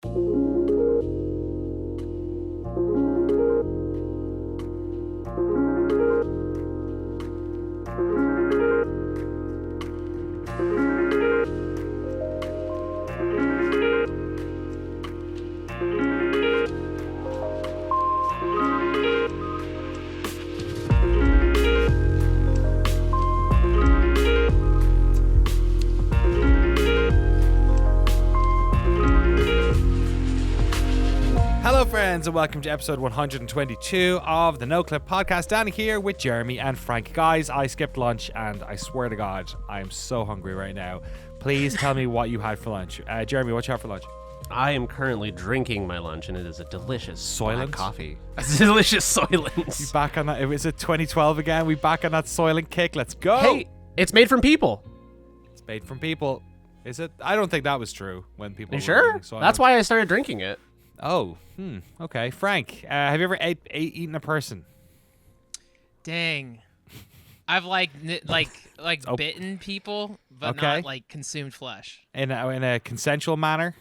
Hello friends and welcome to episode 122 of the Noclip podcast. Danny here with Jeremy and Frank. Guys, I skipped lunch and I swear to God, I am so hungry right now. Please tell me what you had for lunch. Jeremy, what you had for lunch? I am currently drinking my lunch and it is a delicious Soylent coffee. A delicious Soylent. We back on that. Is it 2012 again? We back on that Soylent kick. Let's go. Hey, it's made from people. It's made from people. Is it? I don't think that was true when people You were sure? eating Soylent. That's why I started drinking it. Oh, okay. Frank, have you ever eaten a person? Dang. I've bitten people, but not like consumed flesh. In a consensual manner?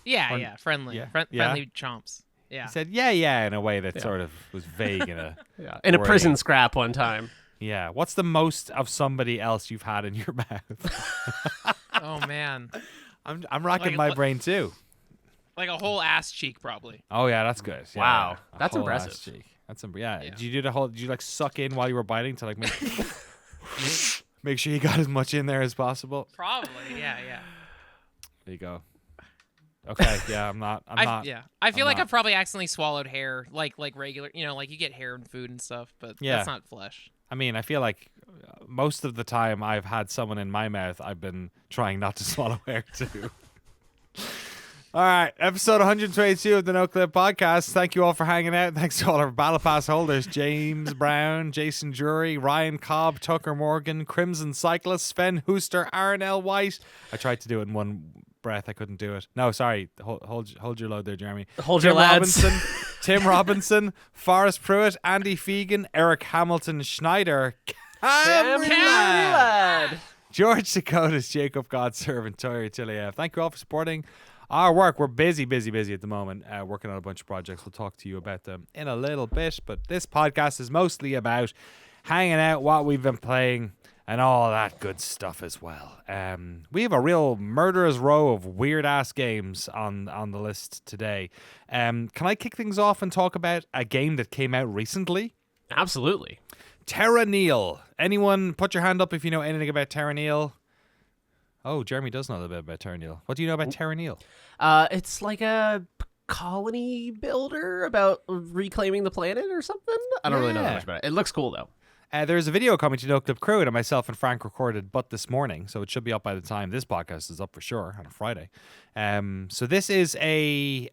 Yeah, friendly. Yeah. Friendly chomps. Yeah. He said, yeah, in a way that sort of was vague in a In a wording. prison scrap one time. Yeah. What's the most of somebody else you've had in your mouth? Oh man. I'm racking my brain too. Like a whole ass cheek, probably. Oh yeah, that's good. Yeah, Wow. a That's whole impressive. ass cheek. That's yeah. Did you do the whole? Did you like suck in while you were biting to like make sure you got as much in there as possible? Probably. Yeah. There you go. Okay. Yeah, I'm not. Yeah. I feel like not. I've probably accidentally swallowed hair, like regular. Like you get hair in food and stuff, but Yeah. that's not flesh. I mean, I feel like most of the time I've had someone in my mouth, I've been trying not to swallow hair too. All right, episode 122 of the Noclip podcast. Thank you all for hanging out. Thanks to all our Battle Pass holders, James Brown, Jason Drury, Ryan Cobb, Tucker Morgan, Crimson Cyclist, Sven Hooster, Aaron L. White. I tried to do it in one breath. I couldn't do it. No, sorry. Hold your load there, Jeremy. Hold your lads. Robinson, Tim Robinson, Forrest Pruitt, Andy Fegan, Eric Hamilton Schneider, Cameron Lad. George Dakotas, Jacob Godservant, Toyer Tiliev. Thank you all for supporting our work. We're busy at the moment, working on a bunch of projects. We'll talk to you about them in a little bit, but this podcast is mostly about hanging out, what we've been playing, and all that good stuff as well. We have a real murderer's row of weird-ass games on the list today. Can I kick things off and talk about a game that came out recently? Absolutely. Terra Nil. Anyone put your hand up if you know anything about Terra Nil? Oh, Jeremy does know a little bit about Terra Nil. What do you know about Terra Nil? It's like a colony builder about reclaiming the planet or something. I don't really know that much about it. It looks cool, though. There's a video coming to Noclip Crew that myself and Frank recorded but this morning, so it should be up by the time this podcast is up for sure on a Friday. So this is a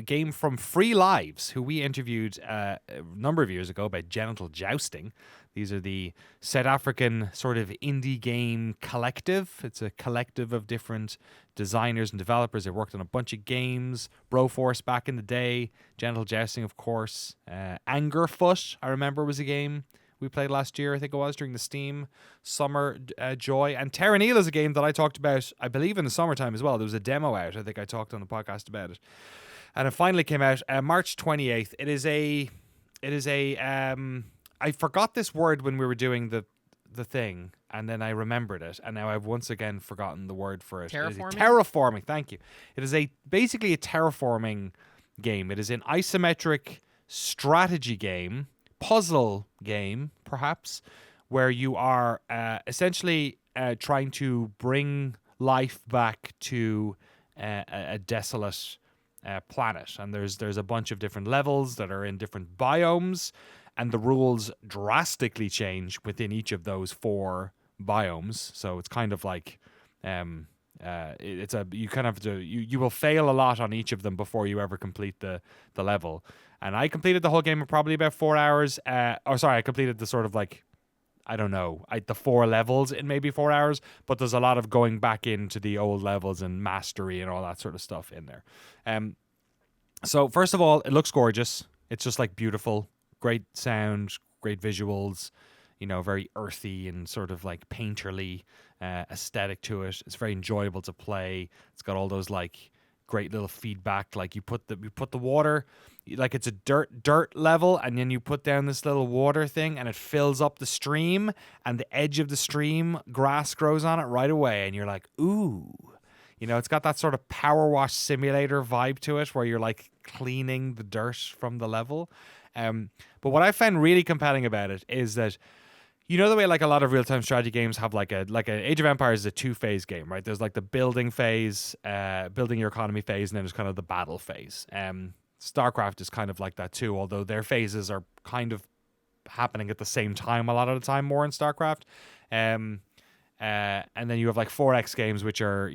game from Free Lives, who we interviewed a number of years ago about genital jousting. These are the South African sort of indie game collective. It's a collective of different designers and developers. They worked on a bunch of games. Broforce back in the day. Genital Jousting, of course. Angerfoot, I remember, was a game we played last year, I think it was, during the Steam Summer Joy. And Terra Nil is a game that I talked about, I believe, in the summertime as well. There was a demo out. I think I talked on the podcast about it. And it finally came out March 28th. It is a I forgot this word when we were doing the thing, and then I remembered it, and now I've once again forgotten the word for it. Terraforming? Terraforming, thank you. It is basically a terraforming game. It is an isometric strategy game, puzzle game, perhaps, where you are essentially trying to bring life back to a desolate planet. And there's a bunch of different levels that are in different biomes, and the rules drastically change within each of those 4 biomes. So it's kind of like you kind of have to you will fail a lot on each of them before you ever complete the level. And I completed the whole game in probably about 4 hours. I completed the sort of like, I don't know, the 4 levels in maybe 4 hours, but there's a lot of going back into the old levels and mastery and all that sort of stuff in there. So first of all, it looks gorgeous. It's just like beautiful, great sound, great visuals, very earthy and sort of like painterly aesthetic to it. It's very enjoyable to play. It's got all those like great little feedback. Like you put the water, like it's a dirt level, and then you put down this little water thing, and it fills up the stream, and the edge of the stream, grass grows on it right away, and you're like, ooh. It's got that sort of power wash simulator vibe to it, where you're like cleaning the dirt from the level. But what I find really compelling about it is that, the way like a lot of real-time strategy games have like a Age of Empires is a 2-phase game, right? There's like the building phase, building your economy phase, and then there's kind of the battle phase. StarCraft is kind of like that too, although their phases are kind of happening at the same time a lot of the time, more in StarCraft. And then you have like 4X games, which are,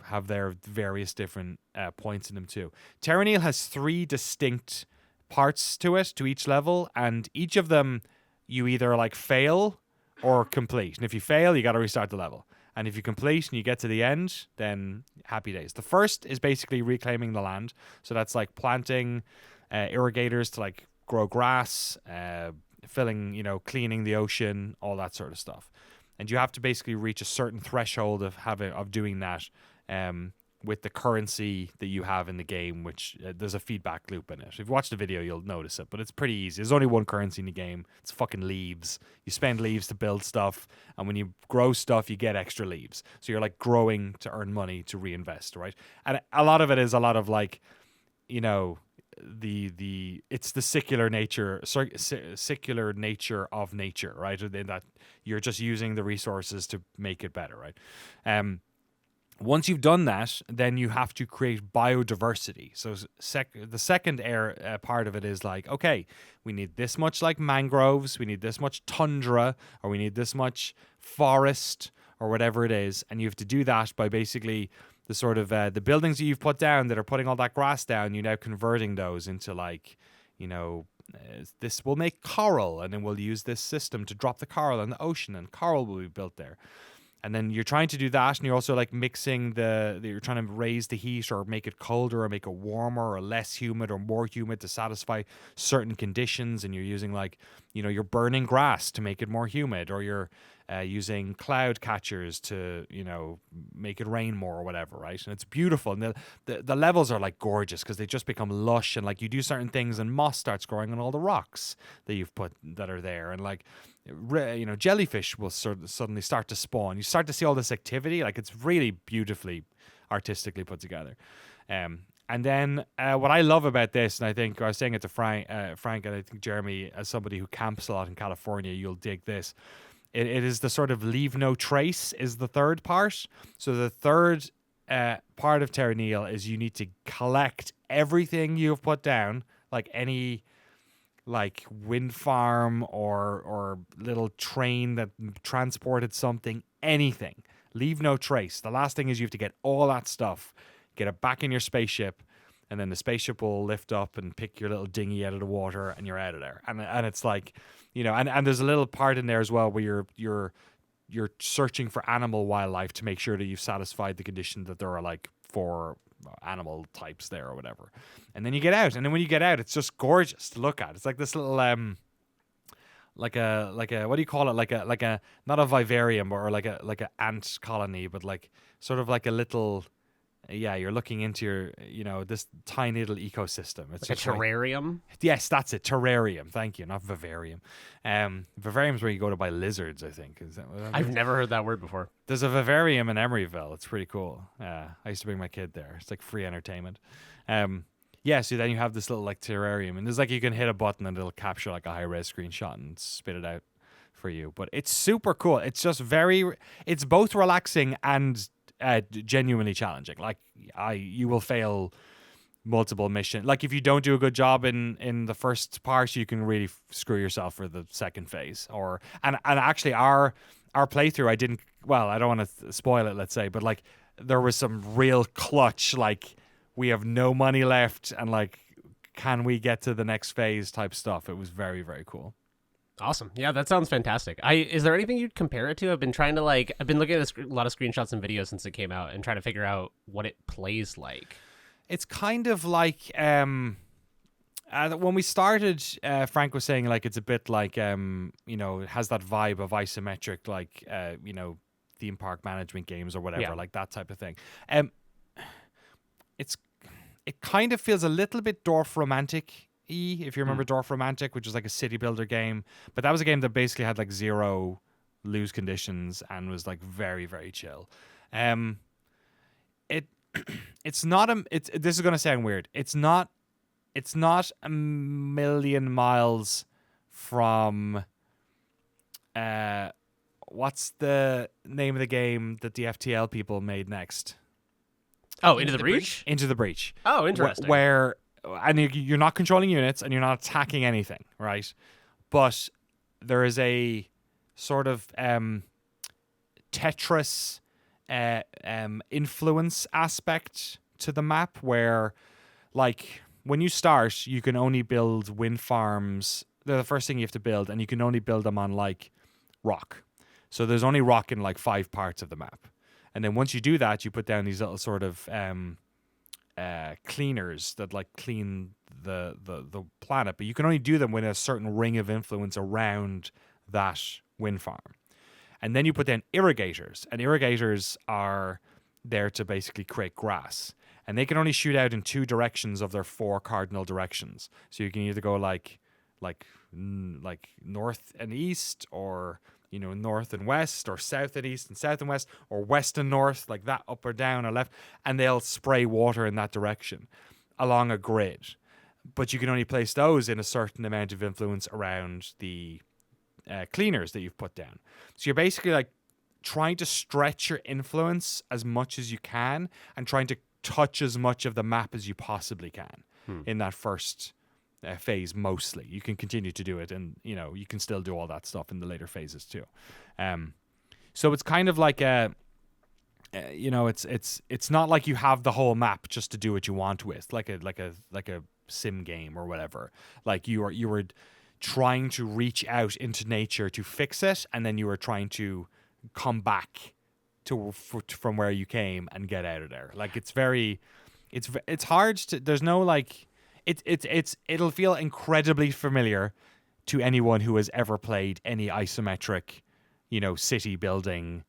have their various different points in them too. Terra Nil has 3 distinct parts to it, to each level, and each of them you either like fail or complete. And if you fail, you got to restart the level. And if you complete and you get to the end, then happy days. The first is basically reclaiming the land. So that's like planting irrigators to like grow grass, filling, cleaning the ocean, all that sort of stuff. And you have to basically reach a certain threshold of doing that with the currency that you have in the game, which there's a feedback loop in it. If you watch the video, you'll notice it, but it's pretty easy. There's only one currency in the game. It's fucking leaves. You spend leaves to build stuff, and when you grow stuff, you get extra leaves. So you're like growing to earn money to reinvest, right? And a lot of it is a lot of like, it's the secular nature of nature, right? In that you're just using the resources to make it better, right? Once you've done that, then you have to create biodiversity. So the second part of it is like, okay, we need this much like mangroves, we need this much tundra, or we need this much forest, or whatever it is, and you have to do that by basically the sort of the buildings that you've put down that are putting all that grass down, you're now converting those into like, this will make coral, and then we'll use this system to drop the coral in the ocean, and coral will be built there. And then you're trying to do that, and you're also like mixing you're trying to raise the heat or make it colder or make it warmer or less humid or more humid to satisfy certain conditions. And you're using like, you're burning grass to make it more humid, or you're using cloud catchers to, make it rain more or whatever, right? And it's beautiful. And the levels are like gorgeous because they just become lush, and like you do certain things and moss starts growing on all the rocks that you've put that are there. And like, jellyfish will suddenly start to spawn. You start to see all this activity. Like it's really beautifully artistically put together. And then what I love about this, and I think I was saying it to Frank, and I think Jeremy, as somebody who camps a lot in California, you'll dig this. It is the sort of leave no trace is the third part. So the third part of Terra Nil is you need to collect everything you've put down, like any like wind farm or little train that transported something, anything. Leave no trace. The last thing is you have to get all that stuff, get it back in your spaceship, and then the spaceship will lift up and pick your little dinghy out of the water, and you're out of there. And it's like, and there's a little part in there as well where you're searching for animal wildlife to make sure that you've satisfied the condition that there are like 4 animal types there or whatever. And then you get out, and then when you get out, it's just gorgeous to look at. It's like this little like a what do you call it, like a not a vivarium or like a ant colony, but like sort of like a little, you're looking into your this tiny little ecosystem. It's like a terrarium. Yes, that's it, terrarium. Thank you, not vivarium. Vivarium's where you go to buy lizards, I think. Is that what that I've means? never heard that word before. There's a vivarium in Emeryville. It's pretty cool. I used to bring my kid there. It's like free entertainment. So then you have this little like terrarium, and there's like you can hit a button and it'll capture like a high-res screenshot and spit it out for you. But it's super cool. It's just it's both relaxing and genuinely challenging. Like you will fail multiple missions. Like if you don't do a good job in the first part, you can really screw yourself for the second phase. And actually our playthrough, I don't want to spoil it, let's say, but like there was some real clutch, like we have no money left, and like, can we get to the next phase type stuff. It was very, very cool. Awesome. Yeah, that sounds fantastic. Is there anything you'd compare it to? I've been looking at a lot of screenshots and videos since it came out and trying to figure out what it plays like. It's kind of like when we started, Frank was saying like it's a bit like it has that vibe of isometric, like theme park management games or whatever, like that type of thing. It's it kind of feels a little bit Dorf Romantic. If you remember Dorf Romantic, which was like a city builder game, but that was a game that basically had like 0 lose conditions and was like very, very chill. It's not this is gonna sound weird. It's not a million miles from what's the name of the game that the FTL people made next? Oh, Into the Breach? Into the Breach. Oh, interesting. Where and you're not controlling units and you're not attacking anything, right? But there is a sort of Tetris influence aspect to the map where, like, when you start, you can only build wind farms. They're the first thing you have to build, and you can only build them on, like, rock. So there's only rock in, like, 5 parts of the map. And then once you do that, you put down these little sort of cleaners that, like, clean the planet. But you can only do them with a certain ring of influence around that wind farm. And then you put down irrigators, and irrigators are there to basically create grass. And they can only shoot out in 2 directions of their 4 cardinal directions. So you can either go like north and east, or, you know, north and west, or south and east and south and west, or west and north, like that, up or down or left. And they'll spray water in that direction along a grid. But you can only place those in a certain amount of influence around the cleaners that you've put down. So you're basically like trying to stretch your influence as much as you can and trying to touch as much of the map as you possibly can in that first phase. Mostly you can continue to do it, and you know, you can still do all that stuff in the later phases too. So it's kind of like you know, it's not like you have the whole map just to do what you want with, like a sim game or whatever. Like you were trying to reach out into nature to fix it, and then you were trying to come back from where you came and get out of there. Like it's hard to, there's no like, it'll feel incredibly familiar to anyone who has ever played any isometric, you know, city building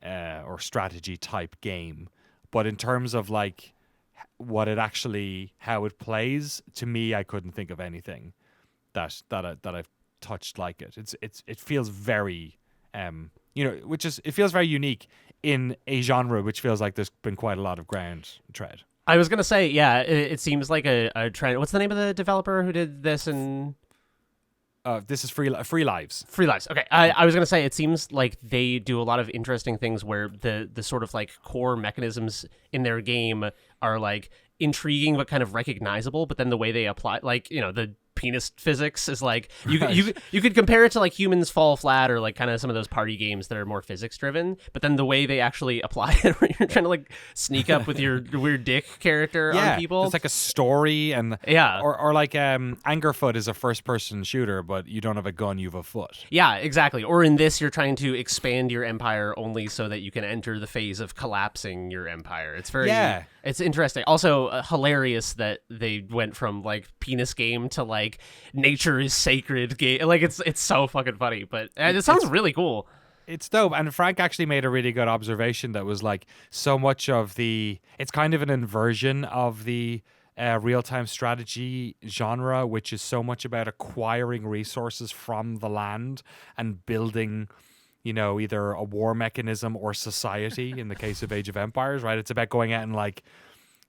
or strategy type game. But in terms of like what it actually, how it plays, to me, I couldn't think of anything that I've touched like it. It feels very you know, it feels very unique in a genre which feels like there's been quite a lot of ground tread. I was gonna say, yeah, it seems like a trend. What's the name of the developer who did this? And this is Free Lives. Free Lives. Okay, I was gonna say it seems like they do a lot of interesting things where the sort of like core mechanisms in their game are like intriguing but kind of recognizable, but then the way they apply, like, you know, the penis physics is like you could compare it to like Humans Fall Flat, or like kind of some of those party games that are more physics driven, but then the way they actually apply it, where you're trying to like sneak up with your weird dick character on people. It's like a story, and or like Angerfoot is a first person shooter, but you don't have a gun, you have a foot. Yeah, exactly. Or in this, you're trying to expand your empire only so that you can enter the phase of collapsing your empire. It's very it's interesting. Also hilarious that they went from like penis game to like nature is sacred game. Like it's so fucking funny, but it sounds really cool. It's dope. And Frank actually made a really good observation that was like, so much of it's kind of an inversion of the real-time strategy genre, which is so much about acquiring resources from the land and building, you know, either a war mechanism or society in the case of Age of Empires, right? It's about going out and like,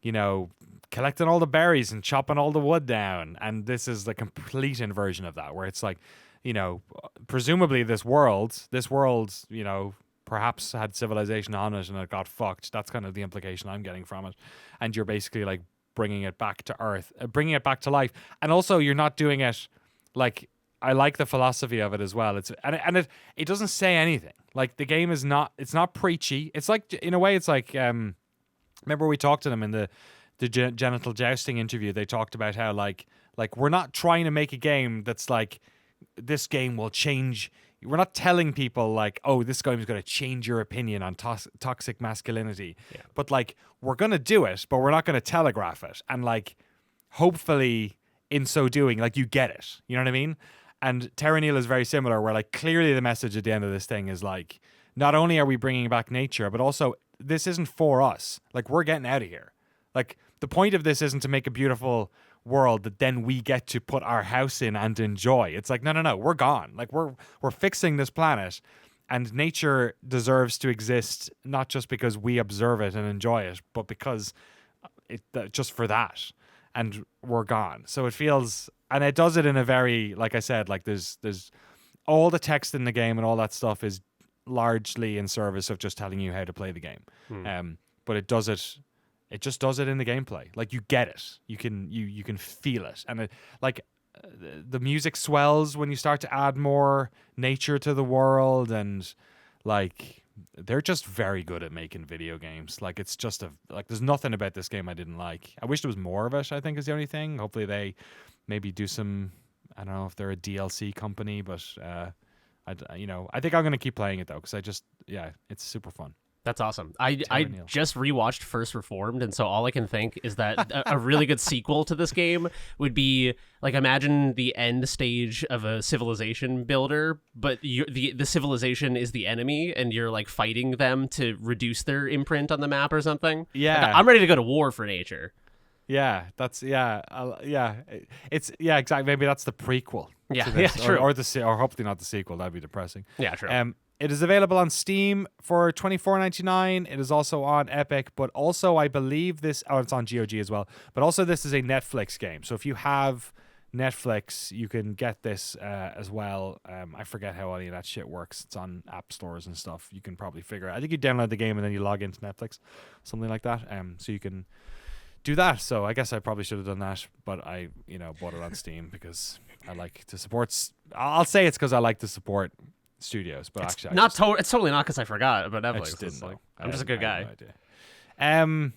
you know, collecting all the berries and chopping all the wood down. And this is the complete inversion of that, where it's like, you know, presumably this world, you know, perhaps had civilization on it and it got fucked. That's kind of the implication I'm getting from it. And you're basically like bringing it back to Earth, bringing it back to life. And also you're not doing it like, I like the philosophy of it as well. It doesn't say anything. Like the game is not, it's not preachy. It's like, in a way, it's like, remember we talked to them in the genital jousting interview. They talked about how like we're not trying to make a game that's like, this game will change. We're not telling people like, oh, this game is going to change your opinion on toxic masculinity. Yeah. But like, we're going to do it, but we're not going to telegraph it. And like, hopefully in so doing, like you get it. You know what I mean? And Terra Nil is very similar, where like clearly the message at the end of this thing is like, not only are we bringing back nature, but also this isn't for us. Like we're getting out of here. Like the point of this isn't to make a beautiful world that then we get to put our house in and enjoy. It's like, no, we're gone. Like we're fixing this planet, and nature deserves to exist not just because we observe it and enjoy it, but because just for that. And we're gone. So it feels, and it does it in a very, like I said, like there's all the text in the game and all that stuff is largely in service of just telling you how to play the game. But it just does it in the gameplay. Like you get it. You can feel it. And the music swells when you start to add more nature to the world, and like they're just very good at making video games. Like it's just there's nothing about this game I didn't like. I wish there was more of it, I think is the only thing. Hopefully they maybe do some, I don't know if they're a DLC company, but I think I'm going to keep playing it though, because it's super fun. That's awesome. I just rewatched First Reformed, and so all I can think is that a really good sequel to this game would be like, imagine the end stage of a civilization builder, but the civilization is the enemy, and you're like fighting them to reduce their imprint on the map or something. Yeah, like, I'm ready to go to war for nature. Yeah, it's exactly. Maybe that's the prequel. Yeah, true. Or hopefully not the sequel. That'd be depressing. Yeah, true. It is available on Steam for $24.99. It is also on Epic, but also I believe it's on GOG as well. But also this is a Netflix game. So if you have Netflix, you can get this as well. I forget how any of that shit works. It's on app stores and stuff. You can probably figure it out. I think you download the game and then you log into Netflix, something like that. So you can do that. So I guess I probably should have done that, but I bought it on Steam because I like to support. I'll say it's because I like to support studios, but it's actually it's totally not because I forgot about Netflix. I just didn't know. I'm just a good guy. A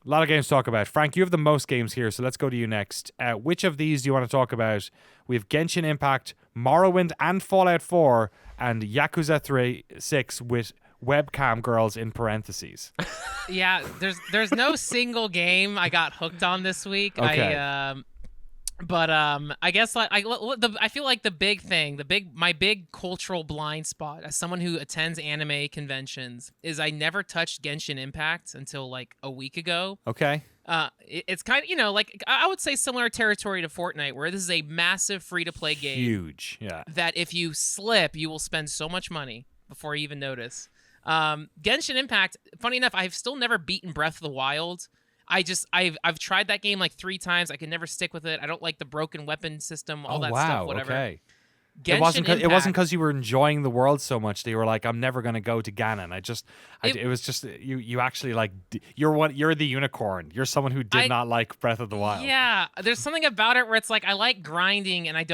lot of games to talk about. Frank, you have the most games here, so let's go to you next. Which of these do you want to talk about? We have Genshin Impact, Morrowind and Fallout 4, and Yakuza 6 with webcam girls in parentheses. Yeah, there's no single game I got hooked on this week. Okay. But I guess I feel like my big cultural blind spot as someone who attends anime conventions is I never touched Genshin Impact until like a week ago. Okay. It's kind of like I would say similar territory to Fortnite, where this is a massive free to play game. Huge, yeah. That if you slip, you will spend so much money before you even notice. Genshin Impact. Funny enough, I've still never beaten Breath of the Wild. I've tried that game like 3 times. I can never stick with it. I don't like the broken weapon system, all that stuff, whatever. Okay. Genshin It wasn't because you were enjoying the world so much that you were like, I'm never going to go to Ganon. It was just you actually like you're the unicorn. You're someone who did not like Breath of the Wild. Yeah, there's something about it where it's like I like grinding and I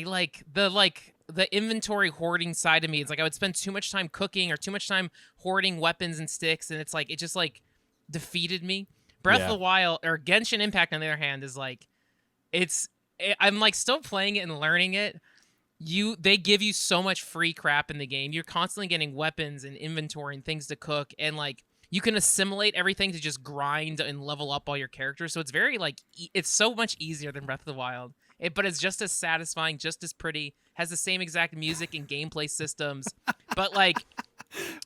like the inventory hoarding side of me. It's like I would spend too much time cooking or too much time hoarding weapons and sticks, and it's like it just like defeated me. Breath of the Wild or Genshin Impact, on the other hand, is like I'm like still playing it and learning it. They give you so much free crap in the game. You're constantly getting weapons and inventory and things to cook, and like you can assimilate everything to just grind and level up all your characters. So it's very like it's so much easier than Breath of the Wild. But it's just as satisfying, just as pretty, has the same exact music and gameplay systems. But like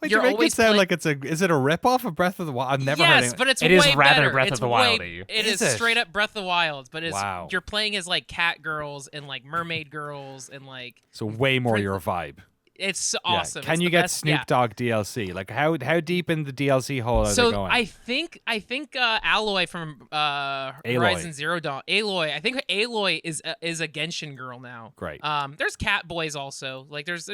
Wait, you're making it sound like is it a ripoff of Breath of the Wild? I've never heard it. But it's it way is rather better. Breath of the Wild. It is straight up Breath of the Wild, but wow. You're playing as like cat girls and like mermaid girls and like so way more your vibe. It's awesome. Can you get Snoop Dogg DLC? Like how deep in the DLC hole are they going? So I think Aloy from Horizon Zero Dawn. Aloy. I think Aloy is a Genshin girl now. Great. There's cat boys also. Like there's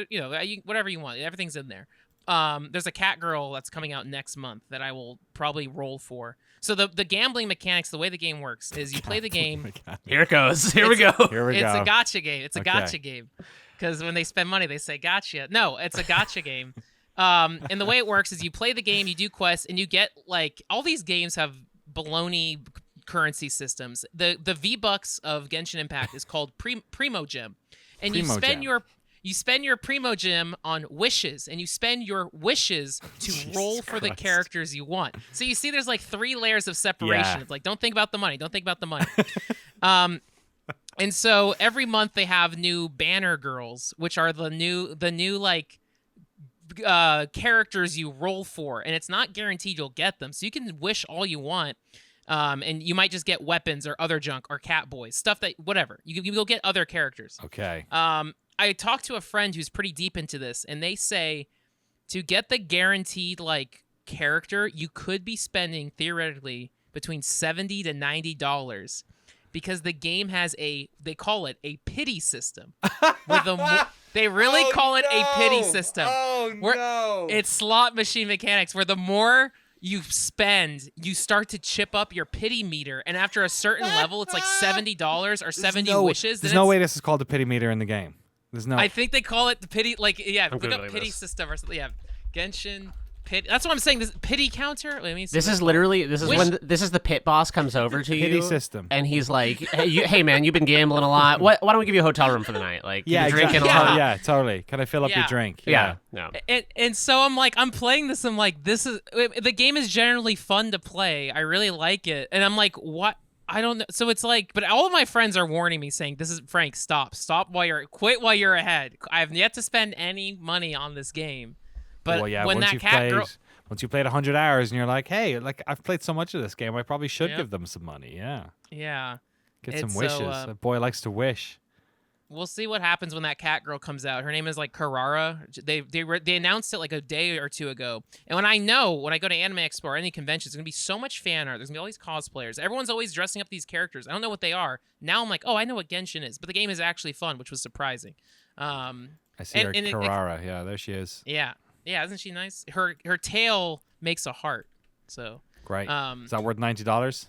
whatever you want. Everything's in there. There's a cat girl that's coming out next month that I will probably roll for. So the gambling mechanics, the way the game works is you play the game. Here it goes. Here we go. It's a gacha game. It's a gacha game. Because when they spend money, they say gotcha. No, it's a gacha game. And the way it works is you play the game, you do quests, and you get like all these games have baloney currency systems. The V-Bucks of Genshin Impact is called Primo Gem, and you spend your Primo Gem on wishes, and you spend your wishes to roll for the characters you want. So you see, there's like 3 layers of separation. Yeah. It's like don't think about the money. Don't think about the money. And so every month they have new banner girls, which are the new like characters you roll for, and it's not guaranteed you'll get them. So you can wish all you want. And you might just get weapons or other junk or cat boys, stuff that whatever. You go get other characters. Okay. I talked to a friend who's pretty deep into this, and they say to get the guaranteed like character, you could be spending theoretically between $70 to $90 because the game has they call it a pity system. They really call it a pity system. Oh no! It's slot machine mechanics where the more you spend, you start to chip up your pity meter, and after a certain level, it's like $70 or 70 wishes. There's no way this is called a pity meter in the game. There's no. I think they call it the pity, like I'm look up Googling pity this. system or something. Yeah, Genshin pity. That's what I'm saying. This pity counter. Wait, let me see This what is it's literally this is Wish- when this is the pit boss comes over to Pity you system. and he's like, hey man, you've been gambling a lot. Why don't we give you a hotel room for the night? Like yeah, you're drinking exactly. a lot. Yeah, totally. Can I fill up your Yeah. drink? Yeah. No. And so I'm like, I'm playing this. I'm like, this is the game is generally fun to play. I really like it, and I'm like, what? I don't know. So it's like, but all of my friends are warning me, saying, "This is Frank. Stop quit while you're ahead." I have yet to spend any money on this game, but well, yeah. when Once that you've cat played, girl, once you played 100 hours, and you're like, hey, like I've played so much of this game, I probably should Yeah. give them some money. Yeah, yeah, get some It's wishes. so, A boy likes to wish. we'll see what happens when that cat girl comes out. Her name is like Carrara. They announced it like a day or two ago. And when I go to Anime Expo or any convention, there's gonna be so much fan art. There's gonna be all these cosplayers. Everyone's always dressing up these characters. I don't know what they are. Now I'm like, oh, I know what Genshin is. But the game is actually fun, which was surprising. I see her, Carrara. Yeah, there she is. Yeah, isn't she nice? Her tail makes a heart. So Great. Is that worth $90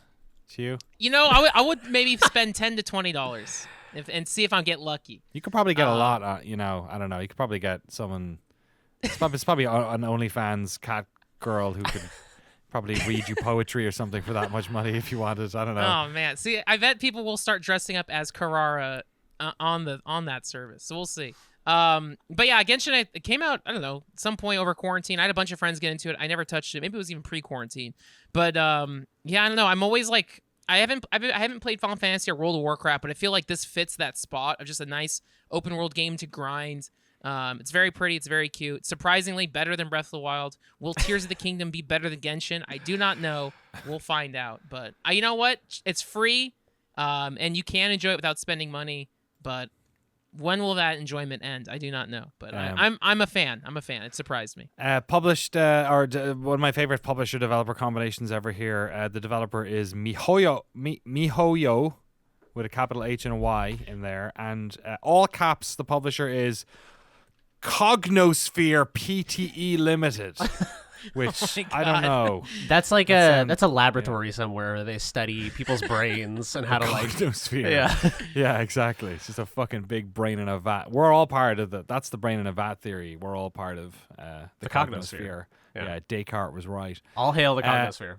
to you? you know, I would maybe spend $10 to $20 and see if I get lucky. You could probably get a lot. You know, I don't know. You could probably get someone. It's probably an OnlyFans cat girl who could probably read you poetry or something for that much money if you wanted. I don't know. Oh man, see, I bet people will start dressing up as Carrara on that service. So we'll see. But yeah, Genshin it came out, I don't know, some point over quarantine. I had a bunch of friends get into it. I never touched it. Maybe it was even pre-quarantine. But yeah, I don't know. I'm always like, I haven't played Final Fantasy or World of Warcraft, but I feel like this fits that spot of just a nice open world game to grind. It's very pretty. It's very cute. Surprisingly, better than Breath of the Wild. Will Tears of the Kingdom be better than Genshin? I do not know. We'll find out. But you know what? It's free, and you can enjoy it without spending money. But when will that enjoyment end? I do not know. But I'm a fan. I'm a fan. It surprised me. Published one of my favorite publisher developer combinations ever here. The developer is MiHoYo with a capital H and a Y in there, and all caps. The publisher is Cognosphere Pte Limited, which I don't know. That's like that's a laboratory somewhere where they study people's brains and how to like Cognosphere. Yeah. Yeah, exactly. It's just a fucking big brain in a vat. We're all part of that's the brain in a vat theory. We're all part of the cognosphere. Yeah, Descartes was right. All hail the cognosphere.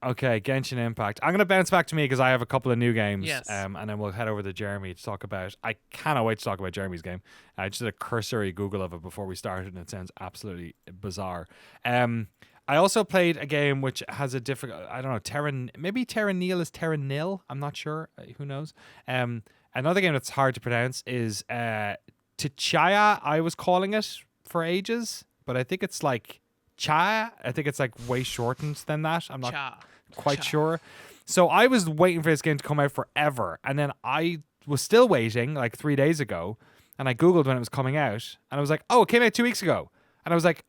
Okay, Genshin Impact. I'm going to bounce back to me because I have a couple of new games. Yes. And then we'll head over to Jeremy to talk about. I cannot wait to talk about Jeremy's game. I just did a cursory Google of it before we started, and it sounds absolutely bizarre. I also played a game which has a different. I don't know. Maybe Terra Nil is Terra Nil. I'm not sure. Who knows? Another game that's hard to pronounce is Tchia. I was calling it for ages, but I think it's like Tchia. I think it's like way shortened than that. I'm not quite sure. So I was waiting for this game to come out forever, and then I was still waiting like 3 days ago, and I Googled when it was coming out, and I was like, oh, it came out 2 weeks ago. And I was like,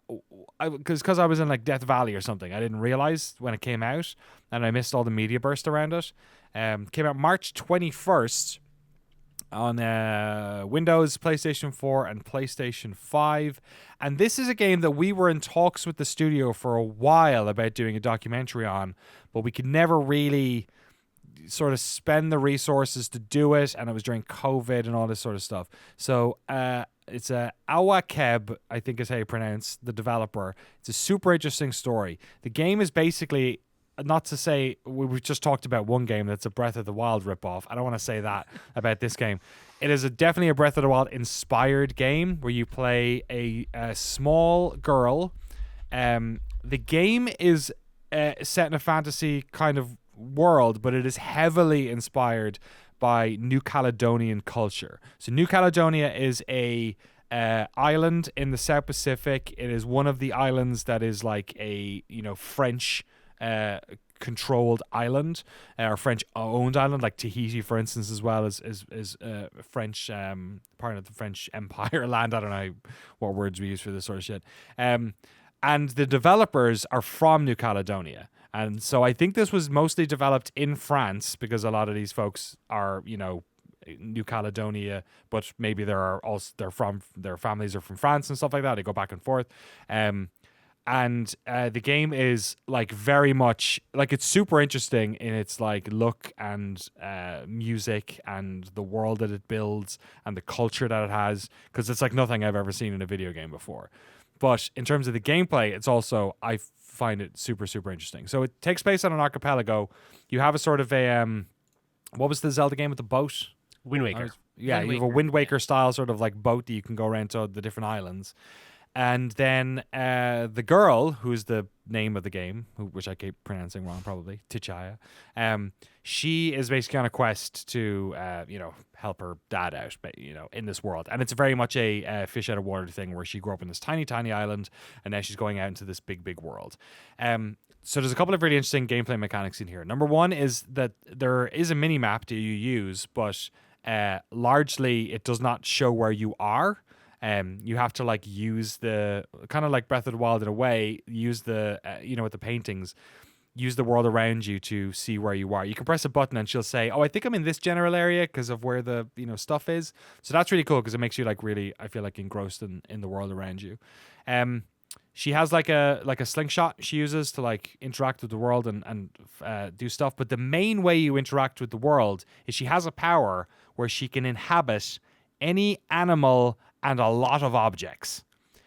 because I was in like Death Valley or something, I didn't realize when it came out, and I missed all the media burst around it. Came out March 21st on Windows, PlayStation 4, and PlayStation 5. And this is a game that we were in talks with the studio for a while about doing a documentary on, but we could never really sort of spend the resources to do it, and it was during COVID and all this sort of stuff. So it's Awakeb, I think is how you pronounce the developer. It's a super interesting story. The game is basically, not to say we've just talked about one game that's a Breath of the Wild ripoff. I don't want to say that about this game. It is definitely a Breath of the Wild inspired game where you play a small girl. The game is set in a fantasy kind of world, but it is heavily inspired by New Caledonian culture. So New Caledonia is a island in the South Pacific. It is one of the islands that is like a French controlled island or French owned island, like Tahiti, for instance, as well as French part of the French Empire land. I don't know what words we use for this sort of shit. And the developers are from New Caledonia. And so I think this was mostly developed in France because a lot of these folks are, New Caledonia, but maybe their families are from France and stuff like that. They go back and forth. And the game is like very much like, it's super interesting in its like look and music and the world that it builds and the culture that it has, because it's like nothing I've ever seen in a video game before. But in terms of the gameplay, it's also, I find it super, super interesting. So it takes place on an archipelago. You have a sort of a what was the Zelda game with the boat? Wind Waker. You have a Wind Waker style sort of like boat that you can go around to the different islands. And then the girl, who's the name of the game, which I keep pronouncing wrong probably, Tchia, she is basically on a quest to, help her dad out, in this world. And it's very much a fish out of water thing where she grew up in this tiny, tiny island, and now she's going out into this big, big world. So there's a couple of really interesting gameplay mechanics in here. Number one is that there is a mini map that you use, but largely it does not show where you are. You have to like use the kind of like Breath of the Wild in a way, use the, with the paintings, use the world around you to see where you are. You can press a button and she'll say, oh, I think I'm in this general area because of where the, stuff is. So that's really cool because it makes you like really, I feel like engrossed in the world around you. She has like a slingshot she uses to like interact with the world and do stuff. But the main way you interact with the world is she has a power where she can inhabit any animal and a lot of objects.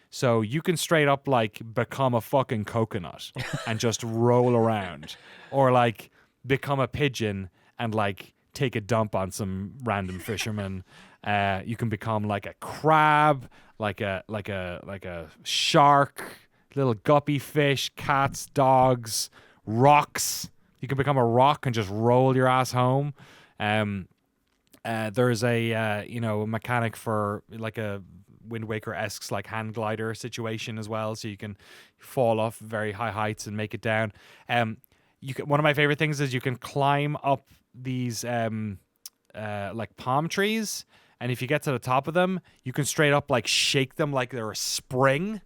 So you can straight up like become a fucking coconut and just roll around, or like become a pigeon and like take a dump on some random fisherman. You can become like a crab, like a shark, little guppy fish, cats, dogs, rocks. You can become a rock and just roll your ass home. There's a mechanic for like a Wind Waker-esque like hand glider situation as well, so you can fall off very high heights and make it down. One of my favorite things is you can climb up these like palm trees, and if you get to the top of them, you can straight up like shake them like they're a spring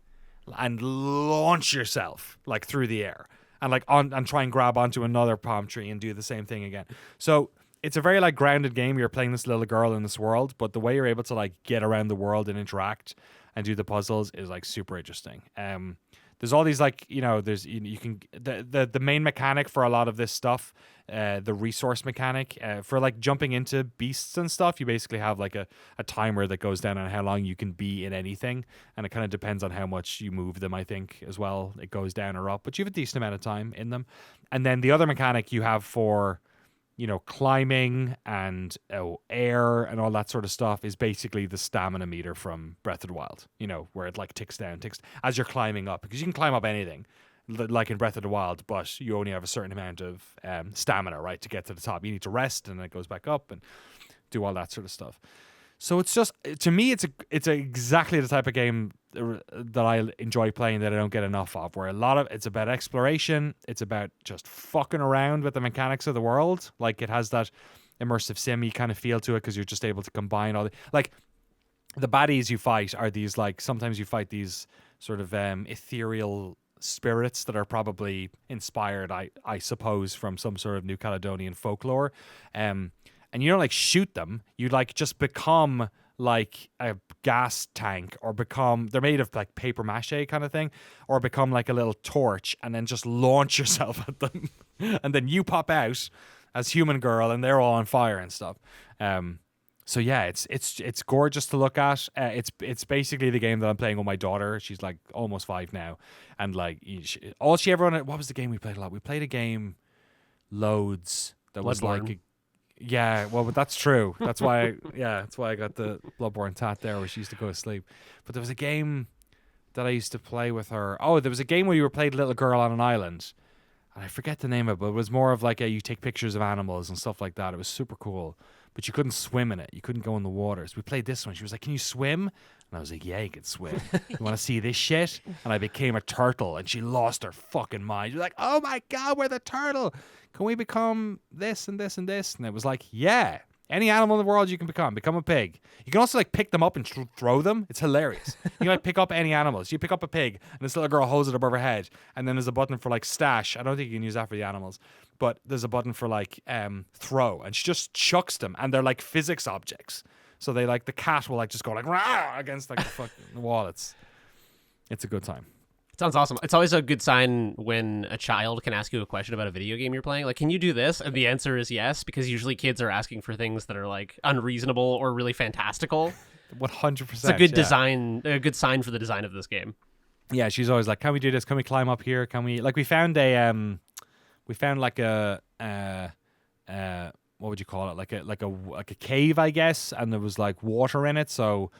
and launch yourself like through the air and like and try and grab onto another palm tree and do the same thing again. So it's a very like grounded game. You're playing this little girl in this world, but the way you're able to like get around the world and interact and do the puzzles is like super interesting. There's all these like, there's you can the main mechanic for a lot of this stuff, the resource mechanic for like jumping into beasts and stuff. You basically have like a timer that goes down on how long you can be in anything, and it kind of depends on how much you move them. I think as well, it goes down or up, but you have a decent amount of time in them. And then the other mechanic you have for climbing and air and all that sort of stuff is basically the stamina meter from Breath of the Wild, where it like ticks down as you're climbing up, because you can climb up anything like in Breath of the Wild, but you only have a certain amount of stamina, right, to get to the top. You need to rest and then it goes back up and do all that sort of stuff. So it's just, to me, it's exactly the type of game that I enjoy playing that I don't get enough of, where it's about exploration. It's about just fucking around with the mechanics of the world. Like it has that immersive sim-y kind of feel to it because you're just able to combine all like the baddies you fight are these like, sometimes you fight these sort of ethereal spirits that are probably inspired, I suppose, from some sort of New Caledonian folklore. And you don't like shoot them. You like just become like a gas tank, or they're made of like paper mache kind of thing, or become like a little torch and then just launch yourself at them. And then you pop out as human girl and they're all on fire and stuff. So yeah, it's gorgeous to look at. It's basically the game that I'm playing with my daughter. She's like almost 5 now. And like all she ever wanted, what was the game we played a lot? We played a game loads that was like yeah, well, but that's true. That's why I got the Bloodborne tat there, where she used to go to sleep. But there was a game that I used to play with her. Oh, there was a game where you played a little girl on an island, and I forget the name of it, but it was more of like you take pictures of animals and stuff like that. It was super cool, but you couldn't swim in it. You couldn't go in the water. So we played this one. She was like, "Can you swim?" And I was like, yeah, you can swim. You want to see this shit? And I became a turtle, and she lost her fucking mind. She was like, oh my God, we're the turtle. Can we become this and this and this? And it was like, yeah. Any animal in the world you can become. Become a pig. You can also like pick them up and throw them. It's hilarious. You can like pick up any animals. You pick up a pig and this little girl holds it above her head. And then there's a button for like stash. I don't think you can use that for the animals. But there's a button for like throw. And she just chucks them. And they're like physics objects. So they like, the cat will like just go like rah against like the fucking wall. It's a good time. Sounds awesome. It's always a good sign when a child can ask you a question about a video game you're playing. Like, can you do this? And the answer is yes, because usually kids are asking for things that are like unreasonable or really fantastical. 100%. It's a good design, a good sign for the design of this game. Yeah, she's always like, can we do this? Can we climb up here? Can we, like, we found like a what would you call it? Like a cave, I guess, and there was like water in it, so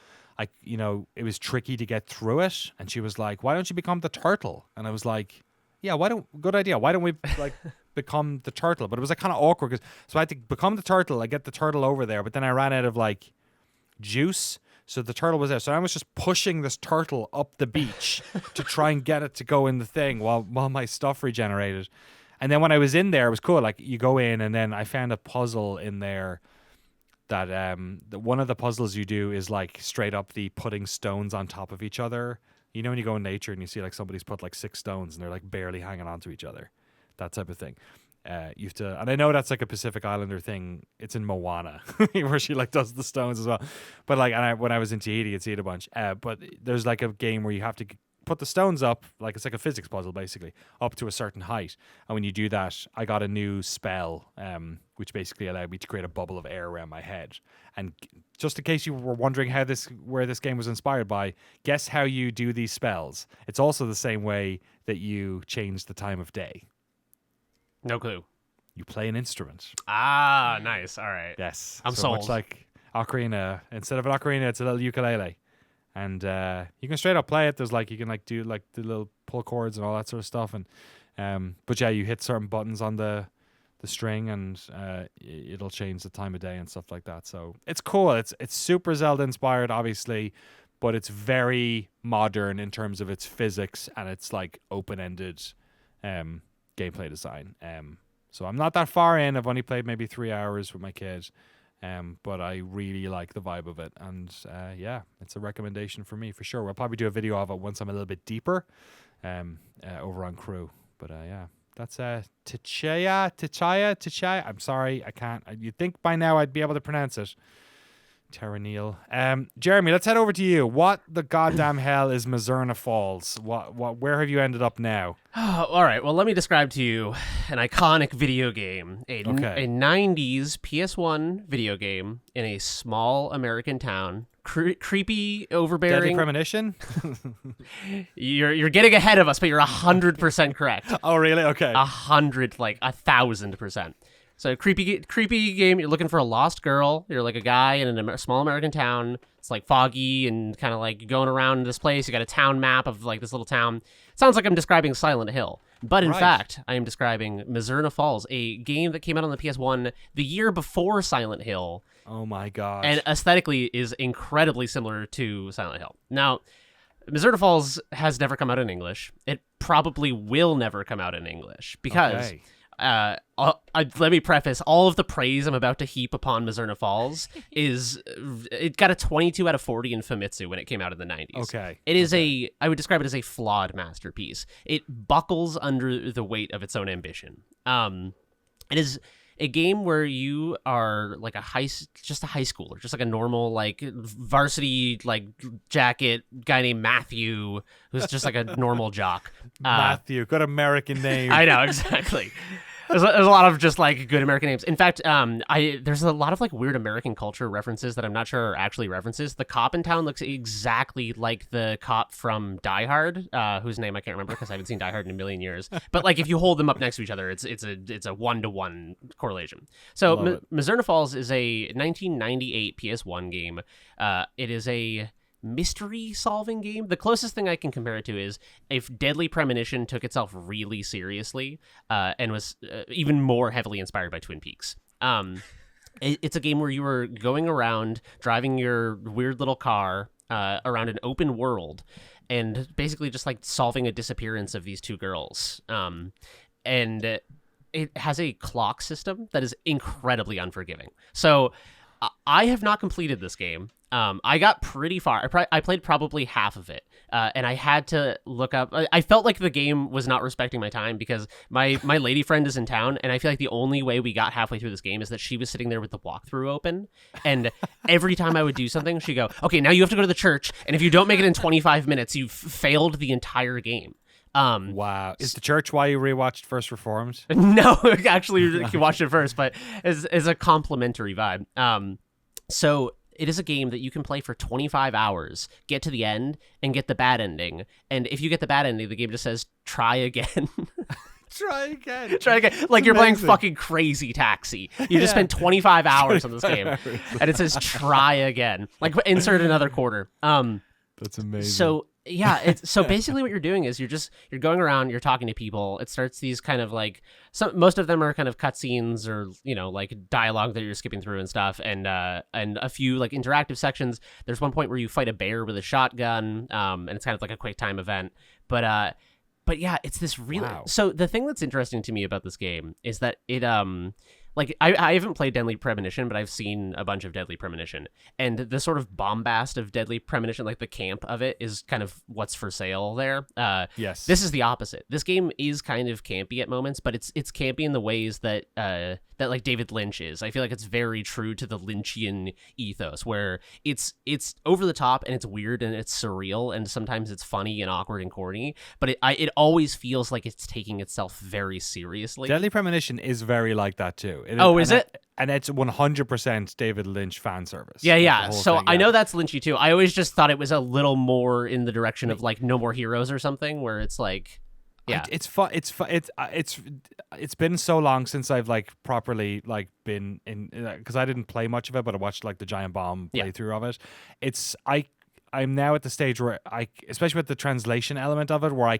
it was tricky to get through it. And she was like, why don't you become the turtle? And I was like, yeah, good idea. Why don't we like become the turtle? But it was like kind of awkward so I had to become the turtle. I get the turtle over there, but then I ran out of like juice. So the turtle was there. So I was just pushing this turtle up the beach to try and get it to go in the thing while my stuff regenerated. And then when I was in there, it was cool. Like you go in and then I found a puzzle in there that one of the puzzles you do is like straight up the putting stones on top of each other. You know when you go in nature and you see like somebody's put like 6 stones and they're like barely hanging on to each other, that type of thing. You have to, and I know that's like a Pacific Islander thing. It's in Moana where she like does the stones as well. But like, when I was in Tahiti, you'd see it a bunch. But there's like a game where you have to put the stones up, like it's like a physics puzzle basically, up to a certain height. And when you do that, I got a new spell, which basically allowed me to create a bubble of air around my head. And just in case you were wondering where this game was inspired by, guess how you do these spells. It's also the same way that you change the time of day. No clue. You play an instrument. Ah, nice. All right. Yes. I'm so sold. much like ocarina. Instead of an ocarina, it's a little ukulele. And you can straight up play it. There's like, you can like do like the little pull chords and all that sort of stuff. And but yeah, you hit certain buttons on the string and it'll change the time of day and stuff like that. So it's cool. It's super Zelda inspired, obviously, but it's very modern in terms of its physics and it's like open-ended gameplay design. So I'm not that far in. I've only played maybe 3 hours with my kids. But I really like the vibe of it. And yeah, it's a recommendation for me for sure. We'll probably do a video of it once I'm a little bit deeper over on Crew. But yeah, that's Tchia. I'm sorry, I can't. You'd think by now I'd be able to pronounce it. Terra Nil. Jeremy, let's head over to you. What the goddamn hell is Mizzurna Falls? Where have you ended up now? Oh, all right. Well, let me describe to you an iconic video game, a 90s PS1 video game in a small American town. Creepy, overbearing. Deadly Premonition? You're getting ahead of us, but you're 100% correct. Oh, really? Okay. 1,000%. So creepy game. You're looking for a lost girl. You're like a guy in a small American town. It's like foggy and kind of like going around this place. You got a town map of like this little town. Sounds like I'm describing Silent Hill. But in fact, I am describing Mizzurna Falls, a game that came out on the PS1 the year before Silent Hill. Oh my god. And aesthetically is incredibly similar to Silent Hill. Now, Mizzurna Falls has never come out in English. It probably will never come out in English because... Okay. Let me preface, all of the praise I'm about to heap upon Mizzurna Falls it got a 22 out of 40 in Famitsu when it came out in the 90s. Okay. It is I would describe it as a flawed masterpiece. It buckles under the weight of its own ambition. It is a game where you are like just a high schooler, just like a normal like varsity like jacket guy named Matthew who's just like a normal jock. Matthew, good American name. I know, exactly. There's a lot of just like good American names. In fact, there's a lot of like weird American culture references that I'm not sure are actually references. The cop in town looks exactly like the cop from Die Hard, whose name I can't remember because I haven't seen Die Hard in a million years. But like if you hold them up next to each other, it's a 1-to-1 correlation. So Mizzurna Falls is a 1998 PS1 game. It is a mystery solving game. The closest thing I can compare it to is if Deadly Premonition took itself really seriously and was even more heavily inspired by Twin Peaks. It's a game where you were going around driving your weird little car around an open world, and basically just like solving a disappearance of these two girls. And it has a clock system that is incredibly unforgiving. So I have not completed this game. I got pretty far. I played probably half of it, and I had to look up. I felt like the game was not respecting my time because my lady friend is in town, and I feel like the only way we got halfway through this game is that she was sitting there with the walkthrough open, and every time I would do something, she'd go, "Okay, now you have to go to the church, and if you don't make it in 25 minutes, you've failed the entire game." Wow. Is the church why you rewatched First Reformed? No, actually, you watched it first, but is a complimentary vibe. So it is a game that you can play for 25 hours, get to the end, and get the bad ending. And if you get the bad ending, the game just says, try again. Try again. Try again. Like you're playing fucking Crazy Taxi. You just spent 25 hours on this game. And it says, try again. Like, insert another quarter. That's amazing. So yeah, so basically what you're doing is you're going around, you're talking to people. It starts these kind of like most of them are kind of cutscenes or like dialogue that you're skipping through and stuff, and a few like interactive sections. There's one point where you fight a bear with a shotgun, and it's kind of like a quick time event. But yeah, it's this really. Wow. So the thing that's interesting to me about this game is that it like I haven't played Deadly Premonition, but I've seen a bunch of Deadly Premonition, and the sort of bombast of Deadly Premonition, like the camp of it, is kind of what's for sale there. Yes, this is the opposite. This game is kind of campy at moments, but it's campy in the ways that like David Lynch is. I feel like it's very true to the Lynchian ethos, where it's over the top and it's weird and it's surreal and sometimes it's funny and awkward and corny, but it always feels like it's taking itself very seriously. Deadly Premonition is very like that too. Is it? And it's 100% David Lynch fan service. Yeah. Like so thing, I know that's Lynchy too. I always just thought it was a little more in the direction of like No More Heroes or something, where it's like, yeah, it's fun. It's been so long since I've like properly like been in, because I didn't play much of it, but I watched like the Giant Bomb playthrough of it. I'm now at the stage where especially with the translation element of it, where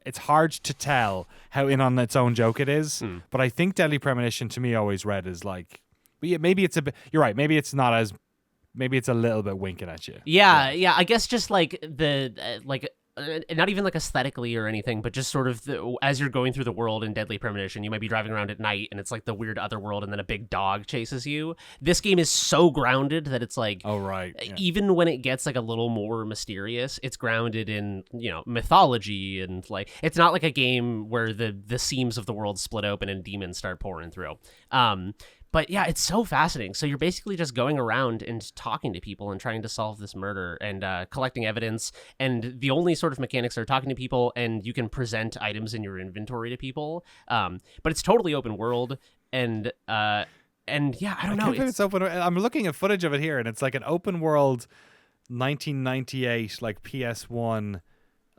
it's hard to tell how in on its own joke it is. But I think Deadly Premonition to me always read as like, maybe it's a bit. You're right. Maybe it's not as. Maybe it's a little bit winking at you. Yeah. I guess just like the not even like aesthetically or anything, but just sort of as you're going through the world in Deadly Premonition, you might be driving around at night and it's like the weird other world, and then a big dog chases you. This game is so grounded that it's like, oh right, yeah. Even when it gets like a little more mysterious, it's grounded in mythology, and like it's not like a game where the seams of the world split open and demons start pouring through. But yeah, it's so fascinating. So you're basically just going around and talking to people and trying to solve this murder and collecting evidence. And the only sort of mechanics are talking to people, and you can present items in your inventory to people. But it's totally open world. And yeah, I don't know. It's open. I'm looking at footage of it here, and it's like an open world 1998 like PS1.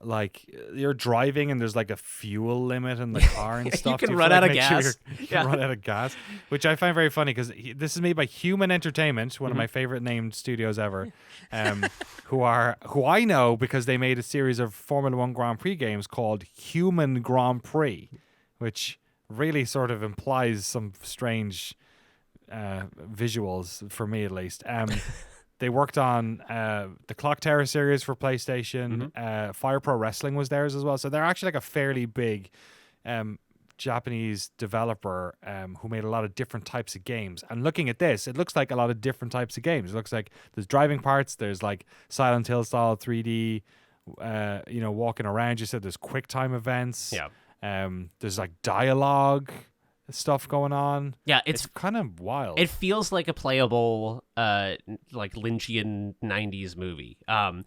Like you're driving and there's like a fuel limit in the car and stuff. You can run out of gas. You can run out of gas, which I find very funny because this is made by Human Entertainment, one of my favorite named studios ever, who I know because they made a series of Formula One Grand Prix games called Human Grand Prix, which really sort of implies some strange visuals for me at least. They worked on the Clock Tower series for PlayStation. Fire Pro Wrestling was theirs as well. So they're actually like a fairly big Japanese developer who made a lot of different types of games. And looking at this, it looks like a lot of different types of games. It looks like there's driving parts. There's like Silent Hill style 3D, walking around. You said there's quick time events. Yeah. There's like dialogue stuff going on. Yeah, it's kind of wild. It feels like a playable like Lynchian 90s movie. And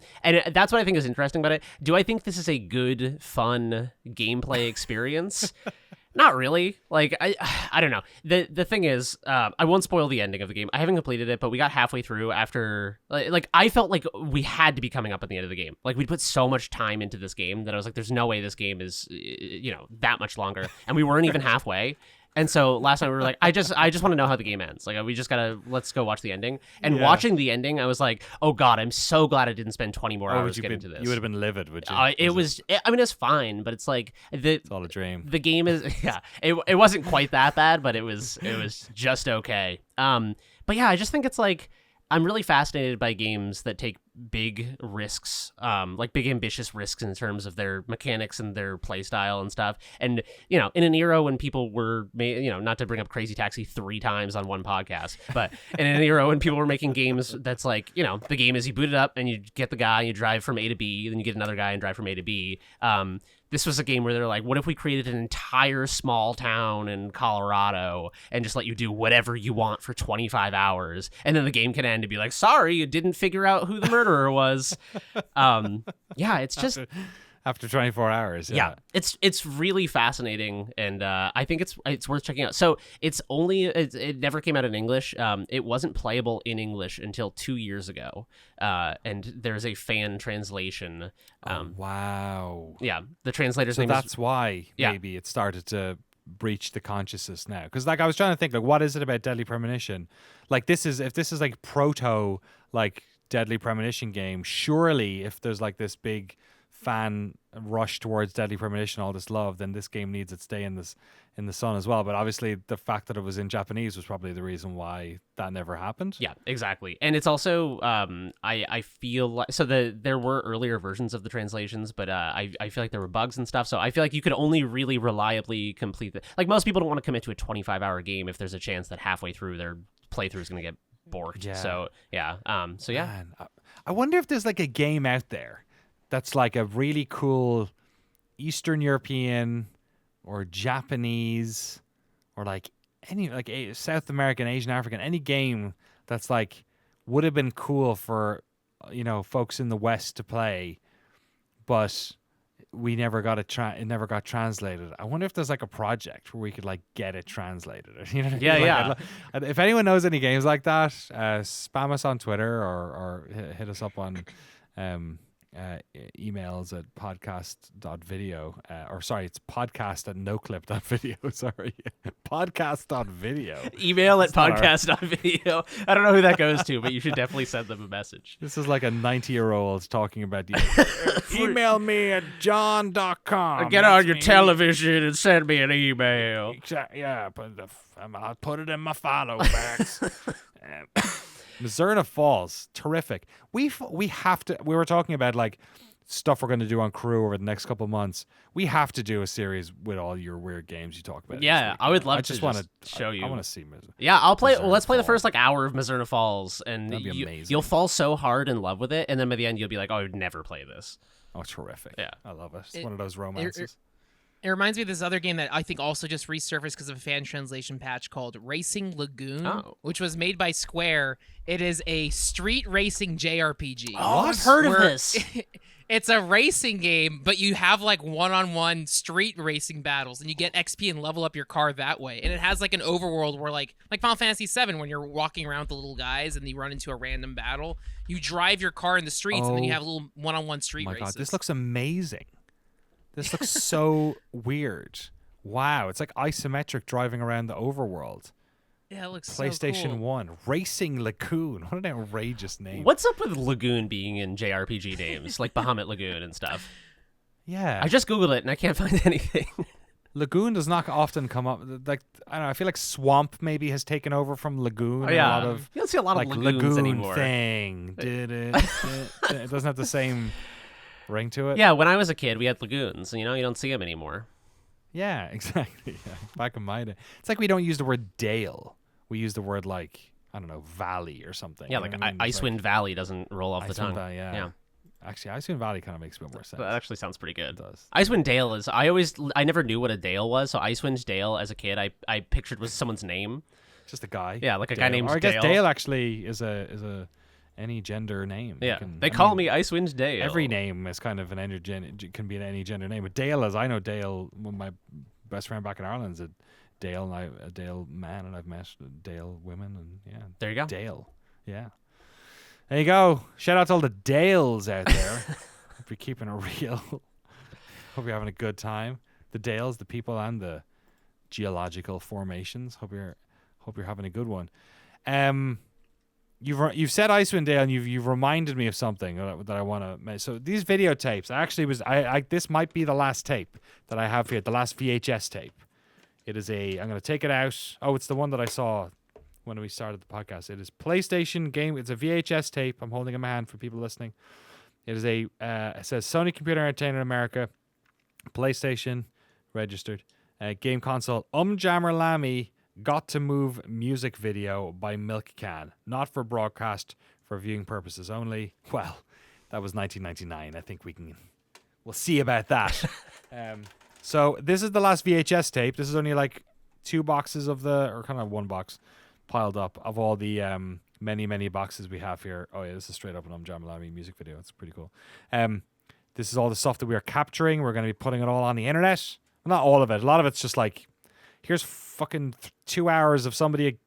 that's what I think is interesting about it. Do I think this is a good, fun gameplay experience? Not really. Like I don't know. The thing is, I won't spoil the ending of the game. I haven't completed it, but we got halfway through after like I felt like we had to be coming up at the end of the game. Like we'd put so much time into this game that I was like, there's no way this game is that much longer. And we weren't even halfway. And so last night we were like, I just want to know how the game ends. Like let's go watch the ending. And watching the ending, I was like, oh God, I'm so glad I didn't spend 20 more hours getting to this. You would have been livid, would you? It's fine, but it's like it's all a dream. The game is it wasn't quite that bad, but it was just okay. But yeah, I just think it's like I'm really fascinated by games that take big risks, like big ambitious risks in terms of their mechanics and their play style and stuff. And in an era when people were, not to bring up Crazy Taxi 3 times on one podcast, but in an era when people were making games that's like, the game is you boot it up and you get the guy, and you drive from A to B, then you get another guy and drive from A to B. This was a game where they're like, what if we created an entire small town in Colorado and just let you do whatever you want for 25 hours? And then the game can end and be like, sorry, you didn't figure out who the murderer was. It's just... After 24 hours. Yeah, it's really fascinating, and I think it's worth checking out. So it never came out in English. It wasn't playable in English until 2 years ago, and there's a fan translation. Wow. Yeah, the translator's so name that's is... why maybe it started to breach the consciousness now. Because I was trying to think, what is it about Deadly Premonition? If this is like proto Deadly Premonition game, surely if there's this big fan rush towards Deadly Premonition, all this love, then this game needs its stay in the sun as well. But obviously the fact that it was in Japanese was probably the reason why that never happened. Yeah, exactly. And it's also I feel like there were earlier versions of the translations, but I feel like there were bugs and stuff. So I feel like you could only really reliably complete most people don't want to commit to a 25-hour game if there's a chance that halfway through their playthrough is going to get borked. Yeah. So yeah. Man, I wonder if there's a game out there that's a really cool Eastern European or Japanese or any South American, Asian, African, any game that's would have been cool for folks in the West to play, but we never got it never got translated. I wonder if there's a project where we could get it translated. You know what I mean? Yeah. If anyone knows any games like that, spam us on Twitter or hit us up on emails at podcast.video, it's podcast@noclip.video. Sorry, podcast.video. Email at podcast.video. I don't know who that goes to, but you should definitely send them a message. This is like a 90-year-old talking about you. Email me at john.com. Get on your television and send me an email. Yeah, I'll put it in my follow backs. Mizzurna Falls, terrific. We have to. We were talking about stuff we're going to do on Crew over the next couple of months. We have to do a series with all your weird games you talk about. Yeah, I would love I to just want to show you. I want to see Mizzurna. Yeah, I'll play. Well, let's play the Falls. first hour of Mizzurna Falls, and That'd be amazing. You'll fall so hard in love with it, and then by the end you'll be like, "Oh, I would never play this." Oh, terrific! Yeah, I love it. It's one of those romances. It reminds me of this other game that I think also just resurfaced because of a fan translation patch called Racing Lagoon, which was made by Square. It is a street racing JRPG. Oh, I've heard of this. It's a racing game, but you have one-on-one street racing battles, and you get XP and level up your car that way. And it has an overworld where like Final Fantasy VII, when you're walking around with the little guys and you run into a random battle, you drive your car in the streets, and then you have little one-on-one street races. Oh my god, this looks amazing. This looks so weird. Wow, it's isometric driving around the overworld. Yeah, it looks PlayStation so cool. 1, Racing Lagoon. What an outrageous name. What's up with Lagoon being in JRPG names, like Bahamut Lagoon and stuff? Yeah. I just Googled it and I can't find anything. Lagoon does not often come up. I don't know, I feel like Swamp maybe has taken over from Lagoon. Oh, yeah. A lot of, you don't see a lot of Lagoons Lagoon anymore. Thing. It doesn't have the same ring to it. Yeah, when I was a kid, we had lagoons. You don't see them anymore. Yeah, exactly. Yeah. Back in my day. It's like we don't use the word dale. We use the word I don't know, valley or something. Yeah, You know what I mean? Icewind Valley doesn't roll off the tongue. Valley, yeah. Actually, Icewind Valley kind of makes a bit more sense. That actually sounds pretty good. It does. Icewind Dale is... I never knew what a dale was, so Icewind Dale as a kid, I pictured was someone's name. Just a guy. Yeah, like a Dale. guy named Or I guess Dale. Dale actually is a any gender name. Yeah, they call me Icewind Dale. Every name is kind of can be any gender name. But Dale, as I know Dale, my best friend back in Ireland is a Dale, and a Dale man, and I've met Dale women, and yeah. There you go. Dale. Yeah. There you go. Shout out to all the Dales out there. Hope you're keeping it real. Hope you're having a good time. The Dales, the people, and the geological formations. Hope you're having a good one. You've said Icewind Dale, and you've reminded me of something that I want to make. So these videotapes, this might be the last tape that I have here, the last VHS tape. It is I'm going to take it out. Oh, it's the one that I saw when we started the podcast. It is PlayStation game. It's a VHS tape. I'm holding in my hand for people listening. It is it says Sony Computer Entertainment America, PlayStation, registered, game console, Jammer Lammy, Got to Move music video by Milk Can. Not for broadcast, for viewing purposes only. Well, that was 1999. I think we'll see about that. So this is the last VHS tape. This is only like 2 boxes of or kind of 1 box piled up of all the many boxes we have here. Oh yeah, this is straight up an Jammer Lammy music video. It's pretty cool. This is all the stuff that we are capturing. We're going to be putting it all on the internet. Well, not all of it. A lot of it's just like, here's fucking 2 hours of somebody,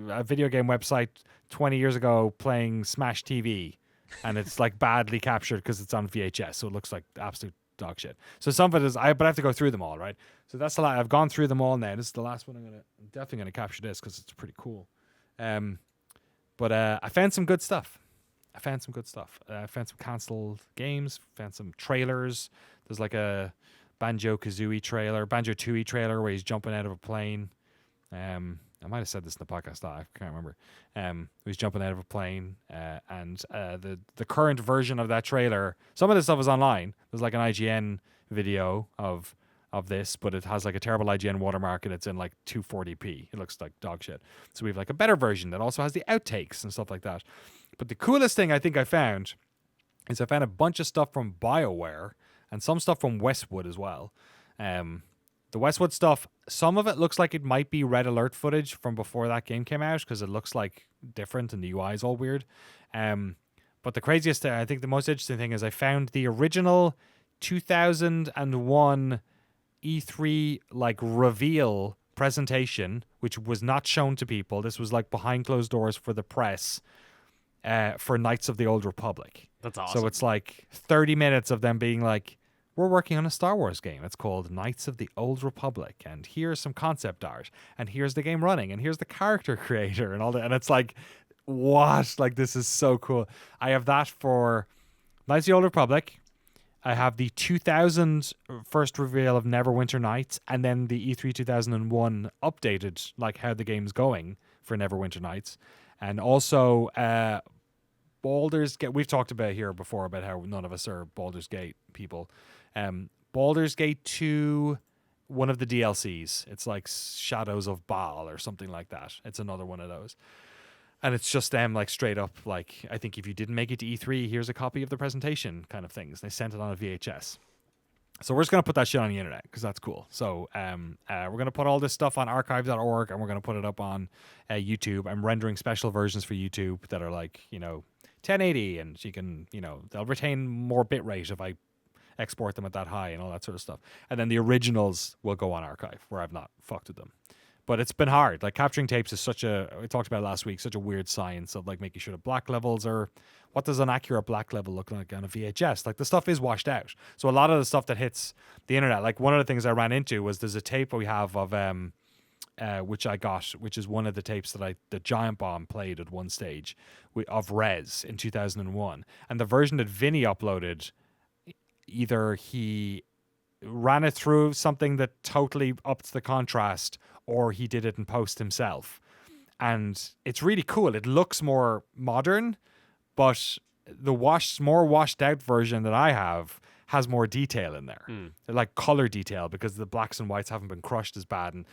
a video game website 20 years ago playing Smash TV. And it's like badly captured because it's on VHS. So it looks like absolute dog shit. So some of it is, but I have to go through them all, right? So that's a lot. I've gone through them all now. This is the last one. I'm definitely going to capture this because it's pretty cool. But I found some good stuff. I found some cancelled games. Found some trailers. There's like a Banjo-Tooie trailer where he's jumping out of a plane. I might have said this in the podcast. I can't remember. He's jumping out of a plane, and the current version of that trailer. Some of this stuff is online. There's like an IGN video of this, but it has like a terrible IGN watermark, and it's in like 240p. It looks like dog shit. So we have like a better version that also has the outtakes and stuff like that. But the coolest thing I think I found is I found a bunch of stuff from BioWare and some stuff from Westwood as well. The Westwood stuff, some of it looks like it might be Red Alert footage from before that game came out because it looks like different and the UI is all weird. But the craziest thing, I think the most interesting thing is I found the original 2001 E3 like reveal presentation, which was not shown to people. This was like behind closed doors for the press for Knights of the Old Republic. That's awesome. So it's like 30 minutes of them being like, we're working on a Star Wars game. It's called Knights of the Old Republic. And here's some concept art. And here's the game running. And here's the character creator and all that. And it's like, what? Like, this is so cool. I have that for Knights of the Old Republic. I have the 2000 first reveal of Neverwinter Nights. And then the E3 2001 updated, like, how the game's going for Neverwinter Nights. And also, Baldur's Gate. We've talked about here before about how none of us are Baldur's Gate people. Baldur's Gate 2, one of the DLCs. It's like Shadows of Baal or something like that. It's another one of those. And it's just them like straight up like, I think if you didn't make it to E3, here's a copy of the presentation kind of things. They sent it on a VHS. So we're just going to put that shit on the internet because that's cool. So we're going to put all this stuff on archive.org and we're going to put it up on YouTube. I'm rendering special versions for YouTube that are like, 1080 and you can, they'll retain more bitrate if I export them at that high and all that sort of stuff. And then the originals will go on archive where I've not fucked with them. But it's been hard. Like capturing tapes is we talked about it last week, such a weird science of like making sure the black levels are, what does an accurate black level look like on a VHS? Like the stuff is washed out. So a lot of the stuff that hits the internet, like one of the things I ran into was there's a tape we have of, which I got, which is one of the tapes that the Giant Bomb played at one stage of Rez in 2001. And the version that Vinny uploaded, either he ran it through something that totally upped the contrast or he did it in post himself. And it's really cool. It looks more modern, but the more washed out version that I have has more detail in there. They're like color detail because the blacks and whites haven't been crushed as bad and,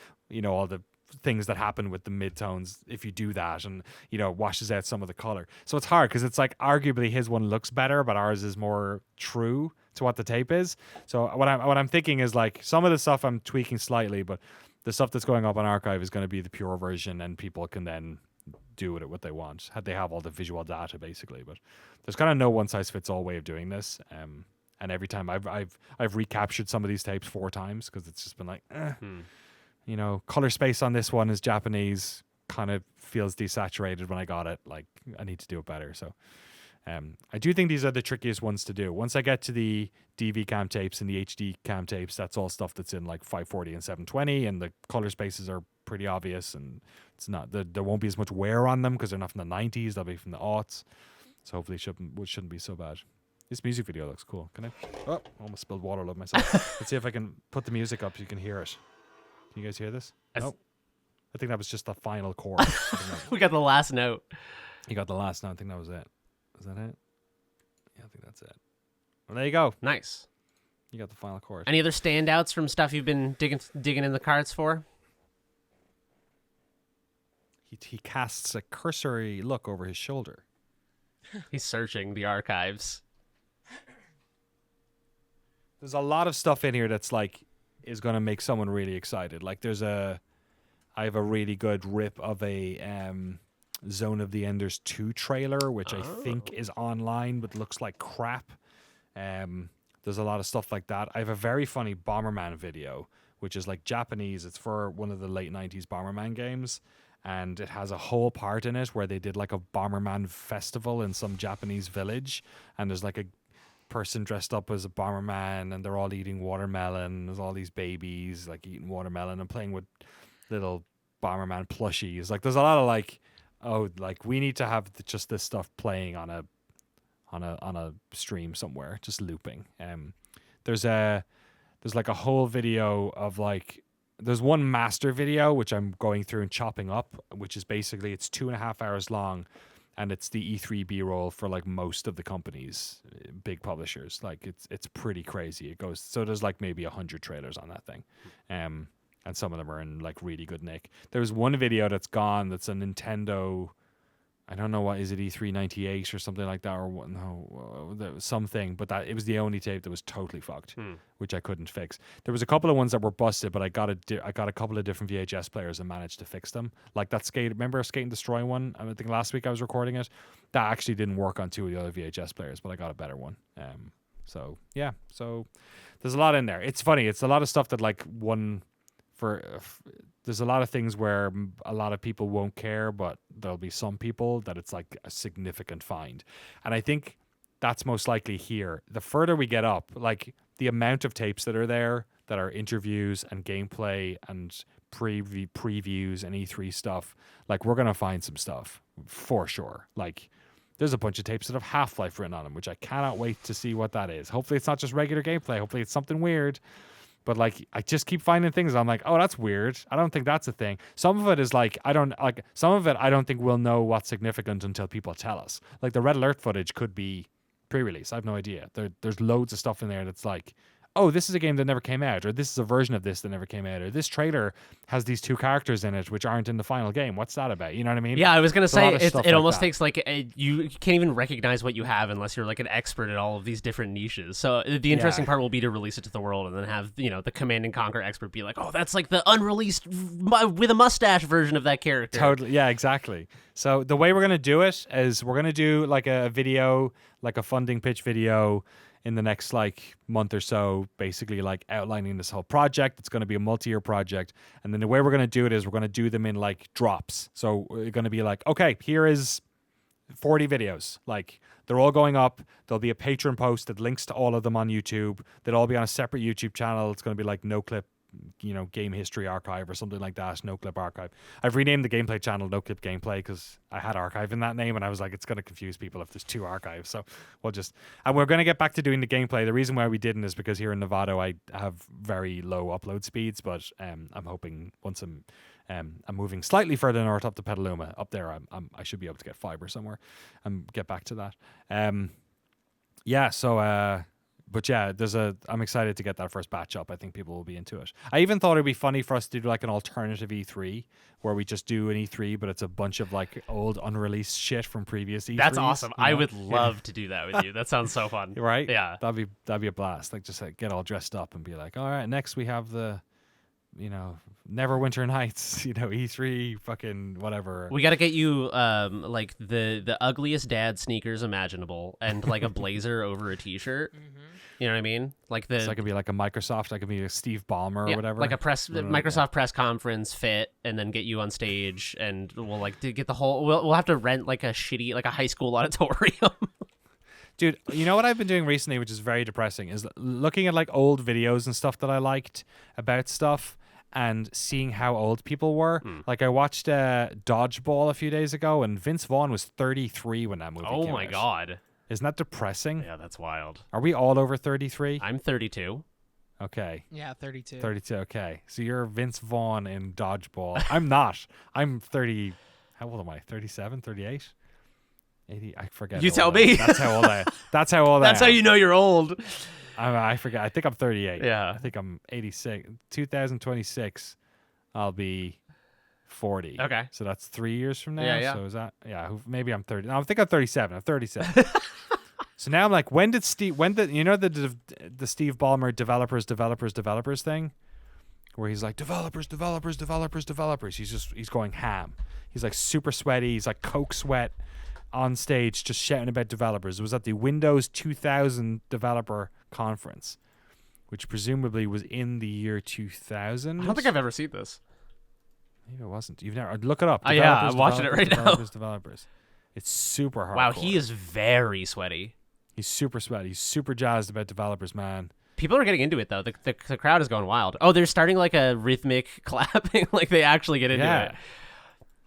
all the things that happen with the midtones if you do that and, washes out some of the color. So it's hard because it's like arguably his one looks better, but ours is more true to what the tape is. So what I'm thinking is like some of the stuff I'm tweaking slightly, but the stuff that's going up on archive is going to be the pure version and people can then do with it what they want. They have all the visual data basically, but there's kind of no one size fits all way of doing this. And every time I've recaptured some of these tapes 4 times because it's just been like, color space on this one is Japanese, kind of feels desaturated when I got it. Like I need to do it better. So I do think these are the trickiest ones to do. Once I get to the DV cam tapes and the HD cam tapes, that's all stuff that's in like 540 and 720, and the color spaces are pretty obvious, and it's not there won't be as much wear on them because they're not from the 90s. They'll be from the aughts. So hopefully it shouldn't be so bad. This music video looks cool. Can I? Oh, almost spilled water all over myself. Let's see if I can put the music up so you can hear it. Can you guys hear this? Nope. I think that was just the final chord. I think We got the last note. you got the last note. I think that was it. Was that it? Yeah, I think that's it. Well, there you go. Nice. You got the final chord. Any other standouts from stuff you've been digging in the cards for? He casts a cursory look over his shoulder. He's searching the archives. There's a lot of stuff in here that's like is going to make someone really excited. Like I have a really good rip of a Zone of the Enders 2 trailer, which I think is online but looks like crap. There's a lot of stuff like that. I have a very funny Bomberman video, which is like Japanese. It's for one of the late 90s Bomberman games. And it has a whole part in it where they did like a Bomberman festival in some Japanese village. And there's like a person dressed up as a Bomberman and they're all eating watermelon. There's all these babies like eating watermelon and playing with little Bomberman plushies. Like there's a lot of like, oh, like we need to have just this stuff playing on a stream somewhere, just looping. There's like a whole video of like, there's one master video which I'm going through and chopping up, which is basically it's 2.5 hours long, and it's the E3 B-roll for like most of the companies, big publishers. Like it's pretty crazy. It goes so there's like maybe 100 trailers on that thing, and some of them are in like really good nick. There's one video that's gone that's a Nintendo. I don't know what is it, E3 98 or something like that, or what? No, there was something, but that it was the only tape that was totally fucked, which I couldn't fix. There was a couple of ones that were busted, but I got a couple of different VHS players and managed to fix them. Like that remember Skate and Destroy one? I think last week I was recording it. That actually didn't work on 2 of the other VHS players, but I got a better one. So yeah, so there's a lot in there. It's funny. It's a lot of stuff that like there's a lot of things where a lot of people won't care, but there'll be some people that it's like a significant find. And I think that's most likely here. The further we get up, like the amount of tapes that are there that are interviews and gameplay and previews and E3 stuff, like we're going to find some stuff for sure. Like there's a bunch of tapes that have Half-Life written on them, which I cannot wait to see what that is. Hopefully it's not just regular gameplay. Hopefully it's something weird. But like, I just keep finding things. I'm like, oh, that's weird. I don't think that's a thing. Some of it is like, some of it I don't think we'll know what's significant until people tell us. Like the Red Alert footage could be pre-release. I have no idea. There's loads of stuff in there that's like, oh, this is a game that never came out, or this is a version of this that never came out, or this trailer has these 2 characters in it which aren't in the final game. What's that about? You know what I mean? Yeah, I was gonna say it almost that. takes like you can't even recognize what you have unless you're like an expert at all of these different niches. So the interesting part will be to release it to the world and then have the Command and Conquer expert be like, oh, that's like the unreleased with a mustache version of that character. Totally, yeah, exactly. So the way we're gonna do it is we're gonna do like a video, like a funding pitch video in the next like month or so, basically like outlining this whole project. It's going to be a multi-year project. And then the way we're going to do it is we're going to do them in like drops. So we're going to be like, okay, here is 40 videos. Like they're all going up. There'll be a Patreon post that links to all of them on YouTube. They'll all be on a separate YouTube channel. It's going to be like Noclip, game history archive or something like that. Noclip archive. I've renamed the gameplay channel Noclip gameplay because I had archive in that name and I was like, it's going to confuse people if there's 2 archives. So and we're going to get back to doing the gameplay. The reason why we didn't is because here in Nevada I have very low upload speeds, but I'm hoping once I'm moving slightly further north up to Petaluma, up there I should be able to get fiber somewhere and get back to that. But yeah, I'm excited to get that first batch up. I think people will be into it. I even thought it'd be funny for us to do like an alternative E3 where we just do an E3, but it's a bunch of like old unreleased shit from previous E3s. That's awesome. I would love to do that with you. That sounds so fun. Right? Yeah. That'd be a blast. Like just like get all dressed up and be like, all right, next we have the Neverwinter Nights, E3, fucking whatever. We got to get you like the ugliest dad sneakers imaginable and like a blazer over a t-shirt. Mm-hmm. You know what I mean? Like so I could be like a Microsoft, I could be a Steve Ballmer or whatever. Like a Microsoft press conference fit, and then get you on stage, and we'll like to get the whole. We'll have to rent like a shitty like a high school auditorium. Dude, you know what I've been doing recently, which is very depressing, is looking at like old videos and stuff that I liked about stuff and seeing how old people were. Like I watched Dodgeball a few days ago, and Vince Vaughn was 33 when that movie came out. Oh my God. Isn't that depressing? Yeah, that's wild. Are we all over 33? I'm 32. Okay. Yeah, 32. 32. Okay. So you're Vince Vaughn in Dodgeball. I'm not. I'm 30. How old am I? 37, 38? 80. I forget. You how tell old I am. me. That's how old I am. That's how old That's I how am. you know you're old. I forget. I think I'm 38. Yeah. I think I'm 86. 2026, I'll be 40. Okay. So that's 3 years from now. Yeah. So is that? Yeah. Maybe I'm 30. No, I think I'm 37. I'm 37. So now I'm like, when did the Steve Ballmer developers thing, where he's like developers. He's going ham. He's like super sweaty. He's like coke sweat on stage, just shouting about developers. It was at the Windows 2000 developer conference, which presumably was in the year 2000. I don't think I've ever seen this. Maybe it wasn't. You've never look it up. Yeah, I'm watching it right now. Developers. It's super hardcore. Wow, he is very sweaty. He's super sweaty. He's super jazzed about developers, man. People are getting into it though. The crowd is going wild. Oh, they're starting like a rhythmic clapping, like they actually get into it.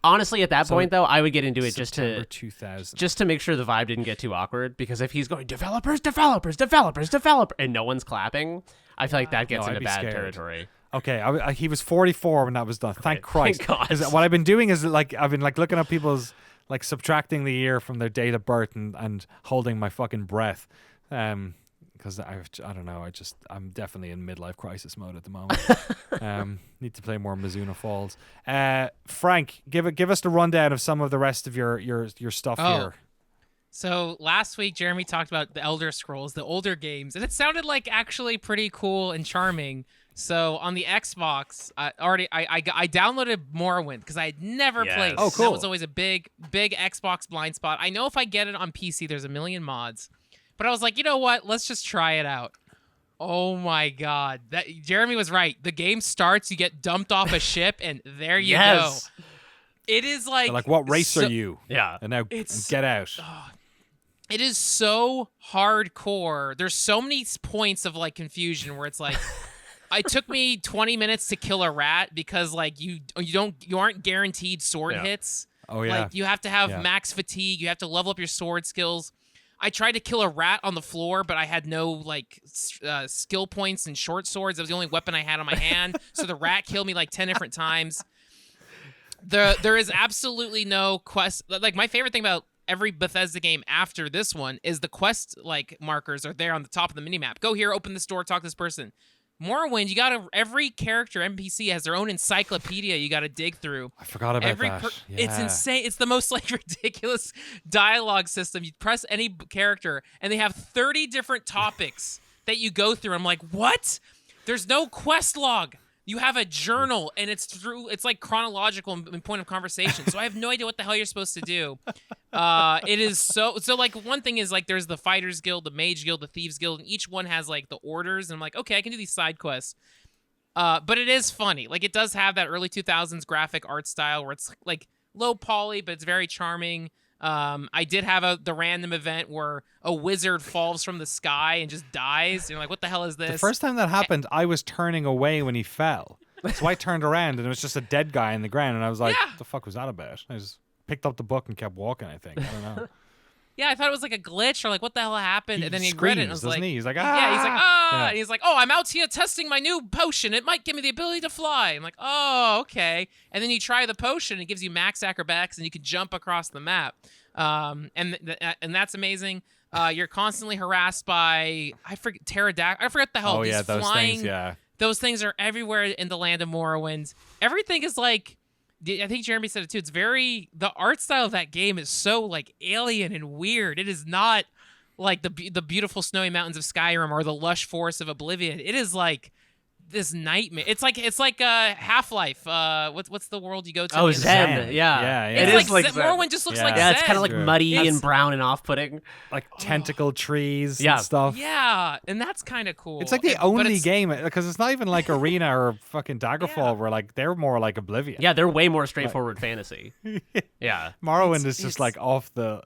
Honestly, at that point though, I would get into it September 2000. just to make sure the vibe didn't get too awkward. Because if he's going developers, and no one's clapping, I feel like that gets I'd into be bad scared. territory. Okay, he was 44 when that was done. Thank Christ. God. 'Cause what I've been doing is like I've been like looking at people's like subtracting the year from their date of birth and holding my fucking breath. Because I don't know, I'm definitely in midlife crisis mode at the moment. Need to play more Mizzurna Falls. Frank, give us the rundown of some of the rest of your stuff here. So last week, Jeremy talked about the Elder Scrolls, the older games, and it sounded like actually pretty cool and charming. So on the Xbox, I downloaded Morrowind because I had never played. Oh, cool. That was always a big Xbox blind spot. I know if I get it on PC, there's a million mods. But I was like, you know what? Let's just try it out. Oh my God. Jeremy was right. The game starts, you get dumped off a ship, and there you go. It is like... They're like, what race are you? Yeah. And now get out. It is so hardcore. There's so many points of like confusion where it's like... It took me 20 minutes to kill a rat because like you aren't guaranteed sword hits. Oh yeah. Like you have to have max fatigue. You have to level up your sword skills. I tried to kill a rat on the floor, but I had no like skill points and short swords. That was the only weapon I had on my hand. So the rat killed me like 10 different times. There is absolutely no quest. Like my favorite thing about every Bethesda game after this one is the quest like markers are there on the top of the minimap. Go here, open this door, talk to this person. Morrowind, every character NPC has their own encyclopedia you gotta dig through. I forgot about that. It's insane. It's the most like ridiculous dialogue system. You press any character and they have 30 different topics that you go through. I'm like, what? There's no quest log. You have a journal and it's like chronological in point of conversation. So I have no idea what the hell you're supposed to do. It is so like one thing is like there's the Fighters Guild, the Mage Guild, the Thieves Guild, and each one has like the orders. And I'm like, okay, I can do these side quests. But it is funny. Like it does have that early 2000s graphic art style where it's like low poly, but it's very charming. I did have the random event where a wizard falls from the sky and just dies. You're like, what the hell is this? The first time that happened, I was turning away when he fell. So I turned around and it was just a dead guy in the ground. And I was like, what the fuck was that about? I just picked up the book and kept walking, I think. I don't know. Yeah, I thought it was like a glitch or like, what the hell happened? And then he screams, read it and was doesn't like, he? He's like, yeah, he's like, ah. Yeah. And he's like, oh, I'm out here testing my new potion. It might give me the ability to fly. I'm like, oh, okay. And then you try the potion. It gives you max acrobatics and you can jump across the map. And that's amazing. You're constantly harassed by I forget the hell. Oh these yeah, those flying, things. Yeah. Those things are everywhere in the land of Morrowind. Everything is like, I think Jeremy said it too. It's the art style of that game is so like alien and weird. It is not like the beautiful snowy mountains of Skyrim or the lush forests of Oblivion. It is like this nightmare. It's like Half-Life. What's the world you go to? Oh, Zen. Yeah. It is like Zen. Morrowind just looks like Zen. Yeah, it's kind of like muddy and brown and off-putting. Like tentacle trees and stuff. Yeah, and that's kind of cool. It's like the only game, because it's not even like Arena or fucking Daggerfall where like they're more like Oblivion. Yeah, they're way more straightforward fantasy. Yeah. Morrowind is just like off the...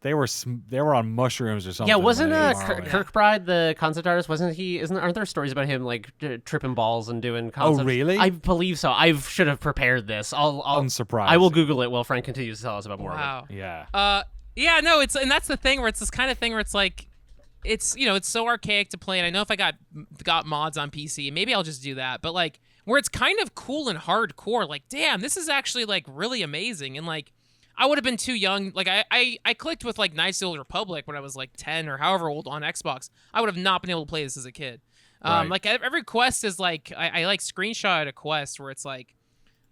They were on mushrooms or something. Yeah, wasn't Kirkbride the concept artist? Aren't there stories about him like tripping balls and doing concepts? Oh, really? I believe so. I should have prepared this. Unsurprised. I will Google it while Frank continues to tell us about more. Wow. Yeah. Yeah, no, and that's the thing where it's this kind of thing where it's like it's it's so archaic to play, and I know if I got mods on PC, maybe I'll just do that. But like where it's kind of cool and hardcore, like damn, this is actually like really amazing. And like I would have been too young. Like I clicked with like Knights of the Old Republic when I was like 10 or however old on Xbox. I would have not been able to play this as a kid. Right. Like every quest is like I like screenshot a quest where it's like,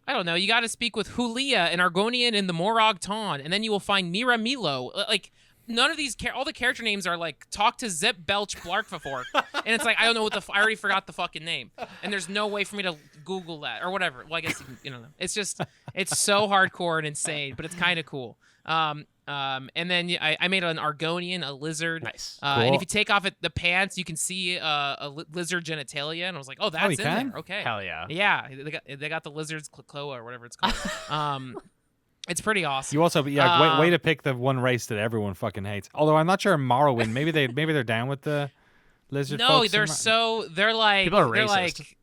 I don't know, you got to speak with Hulia, an Argonian in the Morag Ton, and then you will find Mira Milo. Like none of these all the character names are like talk to Zip Belch Blarkvafork, and it's like I don't know what I already forgot the fucking name, and there's no way for me to Google that or whatever. Well, I guess you know it's just it's so hardcore and insane, but it's kind of cool. And then I made an Argonian, a lizard. Nice. And Cool. if you take off the pants, you can see lizard genitalia, and I was like, oh, that's you in can? there. Okay. Hell yeah. Yeah, they got the lizard's cloa or whatever it's called. It's pretty awesome. You also, way to pick the one race that everyone fucking hates. Although I'm not sure in Morrowind, maybe they're down with the lizard. No, folks they're like People are they're racist. like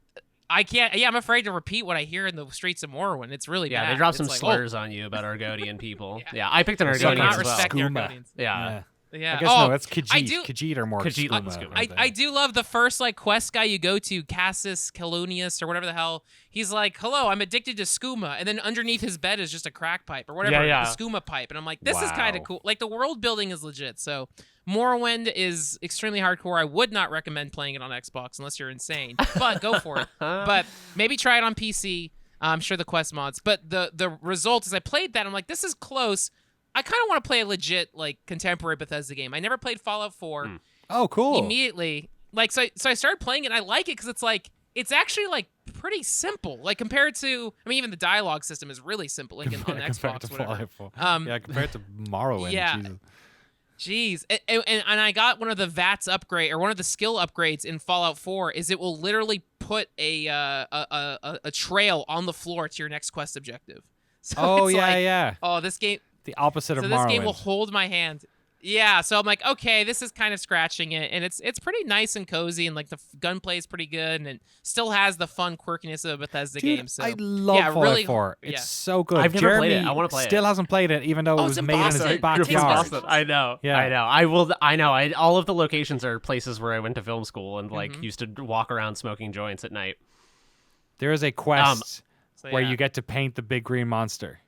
I can't. Yeah, I'm afraid to repeat what I hear in the streets of Morrowind. It's really Yeah, bad. they drop It's some like, slurs on you about Argonian people. Yeah. Yeah, I picked an Oh, Suck do Argonian not as well. respect the Skooma. Argonians. Yeah. Yeah. I guess oh, no, that's Khajiit. do- Khajiit are more Khajiit, Skooma, Skooma. aren't they? I do love the first like quest guy you go to, Cassis Calonius or whatever the hell. He's like, "Hello, I'm addicted to skooma," and then underneath his bed is just a crack pipe or whatever, Yeah. the skooma pipe, and I'm like, "This is kind Wow. of cool." Like the world building is legit. So Morrowind is extremely hardcore. I would not recommend playing it on Xbox unless you're insane, but go for it. But maybe try it on PC. I'm sure the quest mods. But the result is I played that. I'm like, this is close. I kind of want to play a legit like contemporary Bethesda game. I never played Fallout 4. Oh, cool. Immediately, like so I started playing it. And I like it because it's like it's actually like pretty simple. Like compared to, I mean, even the dialogue system is really simple. Like on compared Xbox, to whatever. Fallout 4. Um, Yeah, compared to Morrowind. yeah. Jesus. Jeez, and I got one of the VATS upgrade or one of the skill upgrades in Fallout 4 is it will literally put a trail on the floor to your next quest objective. So Oh it's yeah, like, yeah. oh, this game. The opposite So of this Morrowind. game will hold my hand. Yeah, so I'm like, okay, this is kind of scratching it, and it's pretty nice and cozy, and like the gunplay is pretty good, and it still has the fun quirkiness of a Bethesda Dude, game. So I love yeah, Fallout really, 4. yeah. It's so good. I've never Jeremy played it. I wanna play it. still hasn't played it, even though Oh, it it's was in made in his Boston. backyard. It's in Boston. I know. Yeah. I know. I know. All of the locations are places where I went to film school and like used to walk around smoking joints at night. There is a quest So, where yeah. you get to paint the big green monster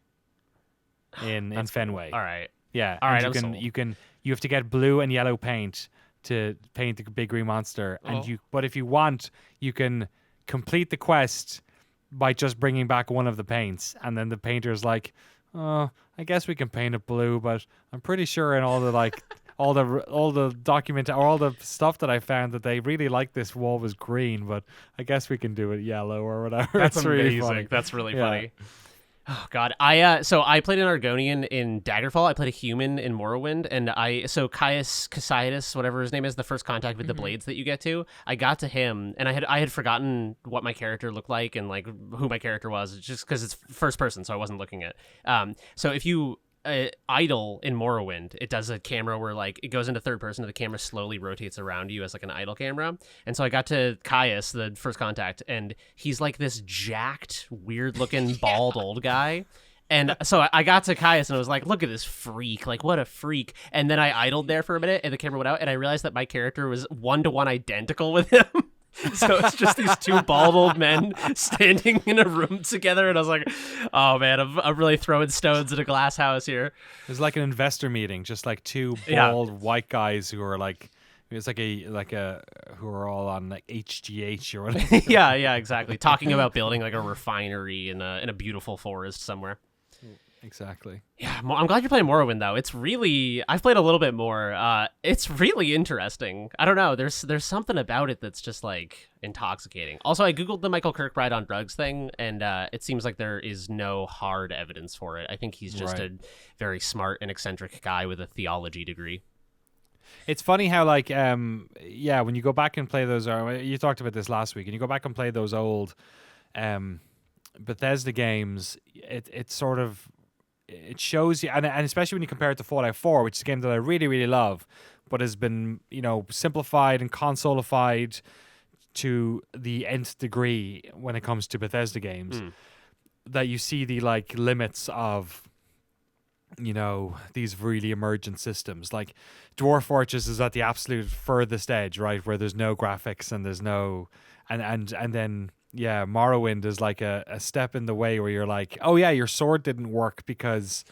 in Fenway. All right. Yeah. All and right, you I'm can sold. you have to get blue and yellow paint to paint the big green monster, Oh. and but if you want, you can complete the quest by just bringing back one of the paints, and then the painter's like, "Oh, I guess we can paint it blue, but I'm pretty sure in all the like all the document or all the stuff that I found that they really like this wall was green, but I guess we can do it yellow or whatever." That's It's amazing. really funny. That's really Yeah. funny. Oh God, so I played an Argonian in Daggerfall. I played a human in Morrowind, and Caius Cassius, whatever his name is, the first contact with the blades that you get to. I got to him, and I had forgotten what my character looked like and like who my character was, just because it's first person, so I wasn't looking at. So if you idle in Morrowind, it does a camera where like it goes into third person and the camera slowly rotates around you as like an idle camera. And so I got to Caius, the first contact, and he's like this jacked, weird looking bald old guy. And so I got to Caius and I was like, look at this freak, like what a freak. And then I idled there for a minute and the camera went out and I realized that my character was 1-to-1 identical with him. So it's just these two bald old men standing in a room together, and I was like, "Oh man, I'm really throwing stones at a glass house here." It's like an investor meeting, just like two Yeah. bald white guys who are like, it's like a who are all on like HGH or whatever. yeah, exactly. Talking about building like a refinery in a beautiful forest somewhere. Exactly. Yeah, I'm glad you're playing Morrowind though. It's really I've played a little bit more. It's really interesting. I don't know. There's something about it that's just like intoxicating. Also, I googled the Michael Kirkbride on drugs thing, and it seems like there is no hard evidence for it. I think he's just Right. a very smart and eccentric guy with a theology degree. It's funny how like when you go back and play those, you talked about this last week, and you go back and play those old Bethesda games, it sort of it shows you, and especially when you compare it to Fallout 4, which is a game that I really, really love, but has been, simplified and consolified to the nth degree when it comes to Bethesda games, that you see the like limits of these really emergent systems. Like Dwarf Fortress is at the absolute furthest edge, right, where there's no graphics and there's no and then Morrowind is like a step in the way where you're like, oh yeah, your sword didn't work because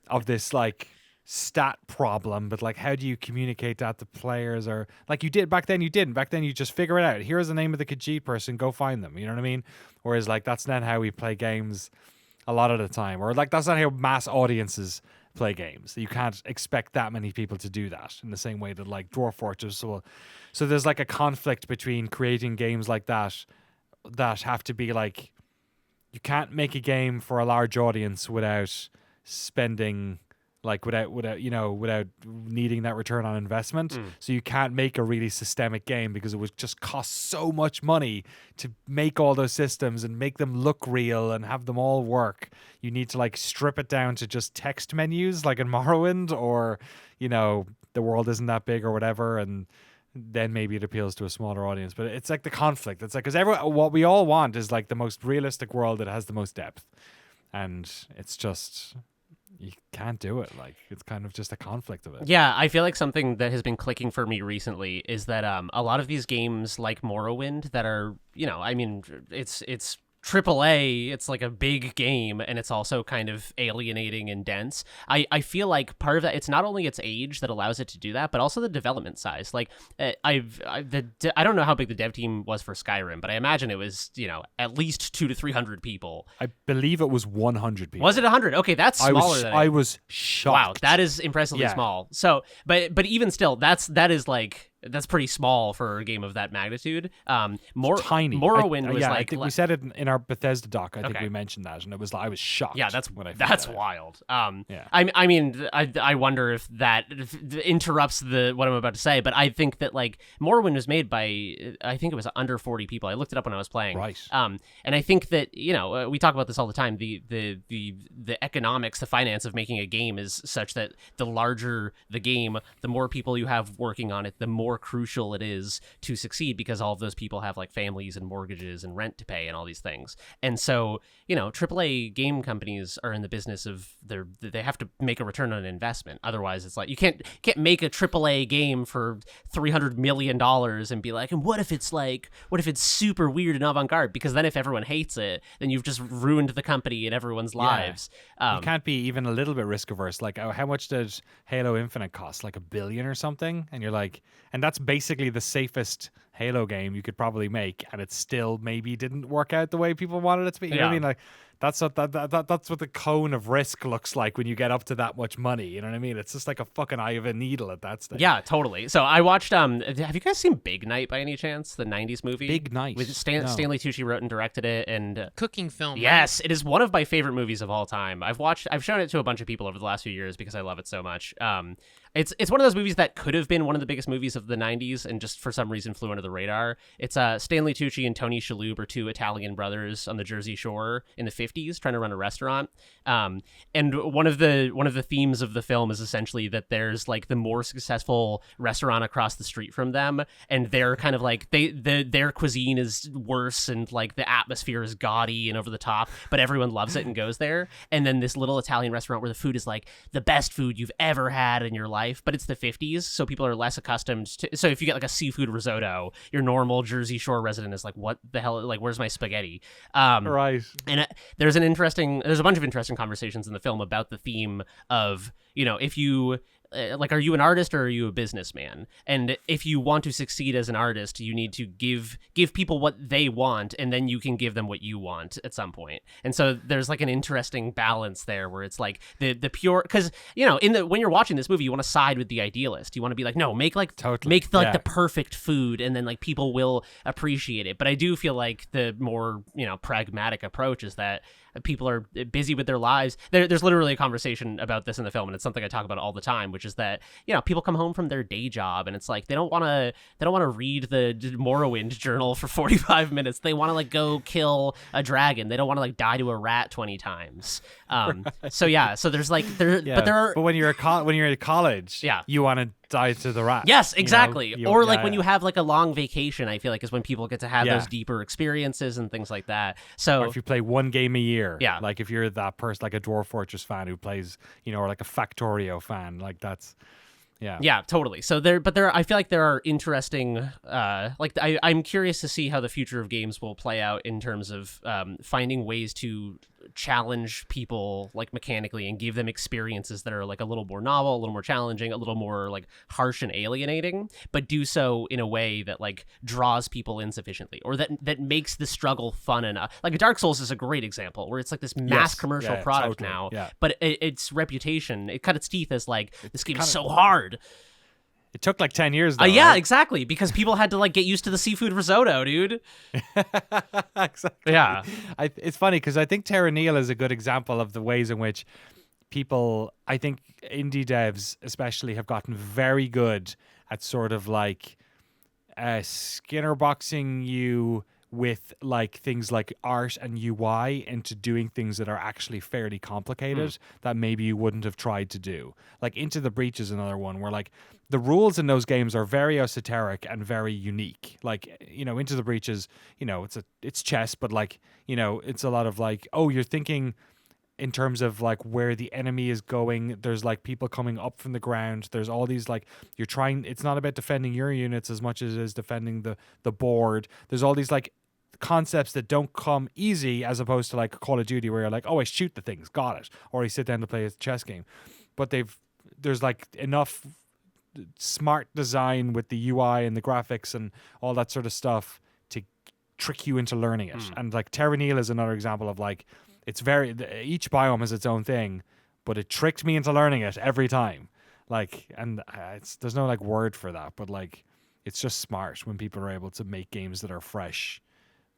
of this like stat problem, but like how do you communicate that to players? Or like you did back then, you didn't back then, you just figure it out. Here's the name of the Khajiit person, go find them, you know what I mean? Whereas like that's not how we play games a lot of the time, or like that's not how mass audiences play games. You can't expect that many people to do that in the same way that like Dwarf Fortress will. So there's like a conflict between creating games like that have to be like, you can't make a game for a large audience without spending like without needing that return on investment. So you can't make a really systemic game because it would just cost so much money to make all those systems and make them look real and have them all work. You need to like strip it down to just text menus like in Morrowind, or the world isn't that big or whatever, and then maybe it appeals to a smaller audience. But it's like the conflict. It's like, because what we all want is like the most realistic world that has the most depth, and it's just, you can't do it. Like, it's kind of just a conflict of it. Yeah, I feel like something that has been clicking for me recently is that a lot of these games like Morrowind that are, I mean, it's AAA, it's like a big game, and it's also kind of alienating and dense. I feel like part of that, it's not only its age that allows it to do that, but also the development size. Like, I don't know how big the dev team was for Skyrim, but I imagine it was, at least 200 to 300 people. I believe it was 100 people. Was it 100? Okay, that's smaller than I was shocked. Wow, that is impressively small. So, but even still, that's pretty small for a game of that magnitude. Tiny. Morrowind was I like, think we said it in our Bethesda doc. I think we mentioned that, and it was, I was shocked. Yeah, that's wild. Yeah. I mean, I wonder if that interrupts what I'm about to say, but I think that like Morrowind was made by, I think it was under 40 people. I looked it up when I was playing. Right. And I think that we talk about this all the time. The economics, the finance of making a game is such that the larger the game, the more people you have working on it, the more crucial it is to succeed, because all of those people have like families and mortgages and rent to pay and all these things. And so, AAA game companies are in the business of they have to make a return on investment. Otherwise, it's like you can't make a AAA game for $300 million and be like, and what if it's super weird and avant-garde? Because then if everyone hates it, then you've just ruined the company and everyone's lives. You can't be even a little bit risk averse. Like, how much did Halo Infinite cost? Like $1 billion or something? And you're like, and that's basically the safest Halo game you could probably make, and it still maybe didn't work out the way people wanted it to be. You know what I mean? Like, that's what that's what the cone of risk looks like when you get up to that much money. You know what I mean? It's just like a fucking eye of a needle at that stage. Yeah, totally. So I watched. Have you guys seen Big Night by any chance? The '90s movie. Big Night. With Stanley Tucci wrote and directed it, and cooking film. Yes, it is one of my favorite movies of all time. I've shown it to a bunch of people over the last few years because I love it so much. It's one of those movies that could have been one of the biggest movies of the 90s and just for some reason flew under the radar. It's Stanley Tucci and Tony Shalhoub are two Italian brothers on the Jersey Shore in the 50s trying to run a restaurant. And one of the themes of the film is essentially that there's like the more successful restaurant across the street from them, and they're kind of like their cuisine is worse and like the atmosphere is gaudy and over the top, but everyone loves it and goes there. And then this little Italian restaurant where the food is like the best food you've ever had in your life, but it's the 50s, so people are less accustomed to. So if you get like a seafood risotto, your normal Jersey Shore resident is like, what the hell, like, where's my spaghetti? Right. And there's a bunch of interesting conversations in the film about the theme of, if you like, are you an artist or are you a businessman? And if you want to succeed as an artist, you need to give people what they want, and then you can give them what you want at some point. And so there's like an interesting balance there where it's like the pure, because when you're watching this movie, you want to side with the idealist. You want to be like, no, make the perfect food, and then like people will appreciate it. But I do feel like the more pragmatic approach is that people are busy with their lives. There's literally a conversation about this in the film, and it's something I talk about all the time, which is that people come home from their day job, and it's like they don't want to read the Morrowind journal for 45 minutes. They want to like go kill a dragon. They don't want to like die to a rat 20 times. So there's like but when you're at college, you want to die to the rat. Yes, exactly. Or like when yeah. you have like a long vacation, I feel like is when people get to have Yeah. those deeper experiences and things like that. So Or if you play one game a year, Yeah. like if you're that person, like a Dwarf Fortress fan who plays, or like a Factorio fan, like that's, yeah. yeah, totally. So I feel like there are interesting, I'm curious to see how the future of games will play out in terms of finding ways to challenge people like mechanically and give them experiences that are like a little more novel, a little more challenging, a little more like harsh and alienating, but do so in a way that like draws people in sufficiently, or that makes the struggle fun enough. Like Dark Souls is a great example where it's like this mass commercial product totally. now, Yeah. but its reputation, it cut its teeth as like this game is so kinda- hard. It took like 10 years though. Yeah, right? exactly, because people had to like get used to the seafood risotto, dude. Exactly. Yeah. It's funny because I think Terra Nil is a good example of the ways in which people, I think indie devs especially, have gotten very good at sort of like Skinner boxing you with like things like art and UI into doing things that are actually fairly complicated that maybe you wouldn't have tried to do. Like Into the Breach is another one where like the rules in those games are very esoteric and very unique. Like, Into the Breach is, it's chess, but like, it's a lot of like, oh, you're thinking in terms of like where the enemy is going. There's like people coming up from the ground. There's all these like it's not about defending your units as much as it is defending the board. There's all these like concepts that don't come easy as opposed to like Call of Duty where you're like, oh, I shoot the things, got it. Or you sit down to play a chess game. But there's like enough smart design with the UI and the graphics and all that sort of stuff to trick you into learning it. And like Terra Nil is another example of like, each biome has its own thing, but it tricked me into learning it every time. Like, and there's no like word for that, but like, it's just smart when people are able to make games that are fresh,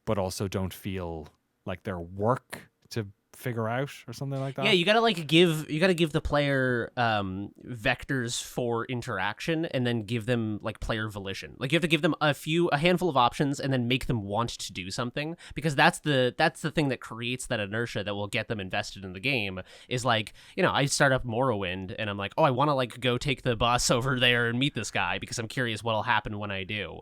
but also don't feel like they're work to figure out or something like that. Yeah, you gotta give the player vectors for interaction, and then give them like player volition. Like you have to give them a handful of options, and then make them want to do something, because that's the thing that creates that inertia that will get them invested in the game. Is like, I start up Morrowind, and I'm like, oh, I want to like go take the bus over there and meet this guy because I'm curious what'll happen when I do.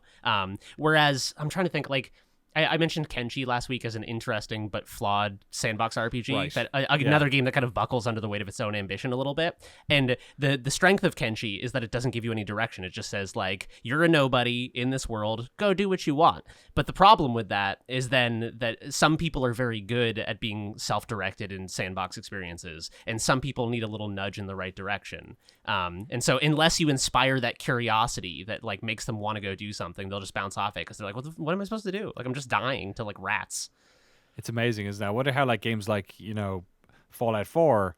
Whereas I'm trying to think like. I mentioned Kenshi last week as an interesting but flawed sandbox RPG. Right. That another game that kind of buckles under the weight of its own ambition a little bit. And the strength of Kenshi is that it doesn't give you any direction. It just says like, you're a nobody in this world, go do what you want. But the problem with that is then that some people are very good at being self-directed in sandbox experiences, and some people need a little nudge in the right direction. And so unless you inspire that curiosity that like makes them want to go do something, they'll just bounce off it because they're like, what am I supposed to do? Like, I'm just dying to like rats. It's amazing, isn't it? I wonder how like games like Fallout 4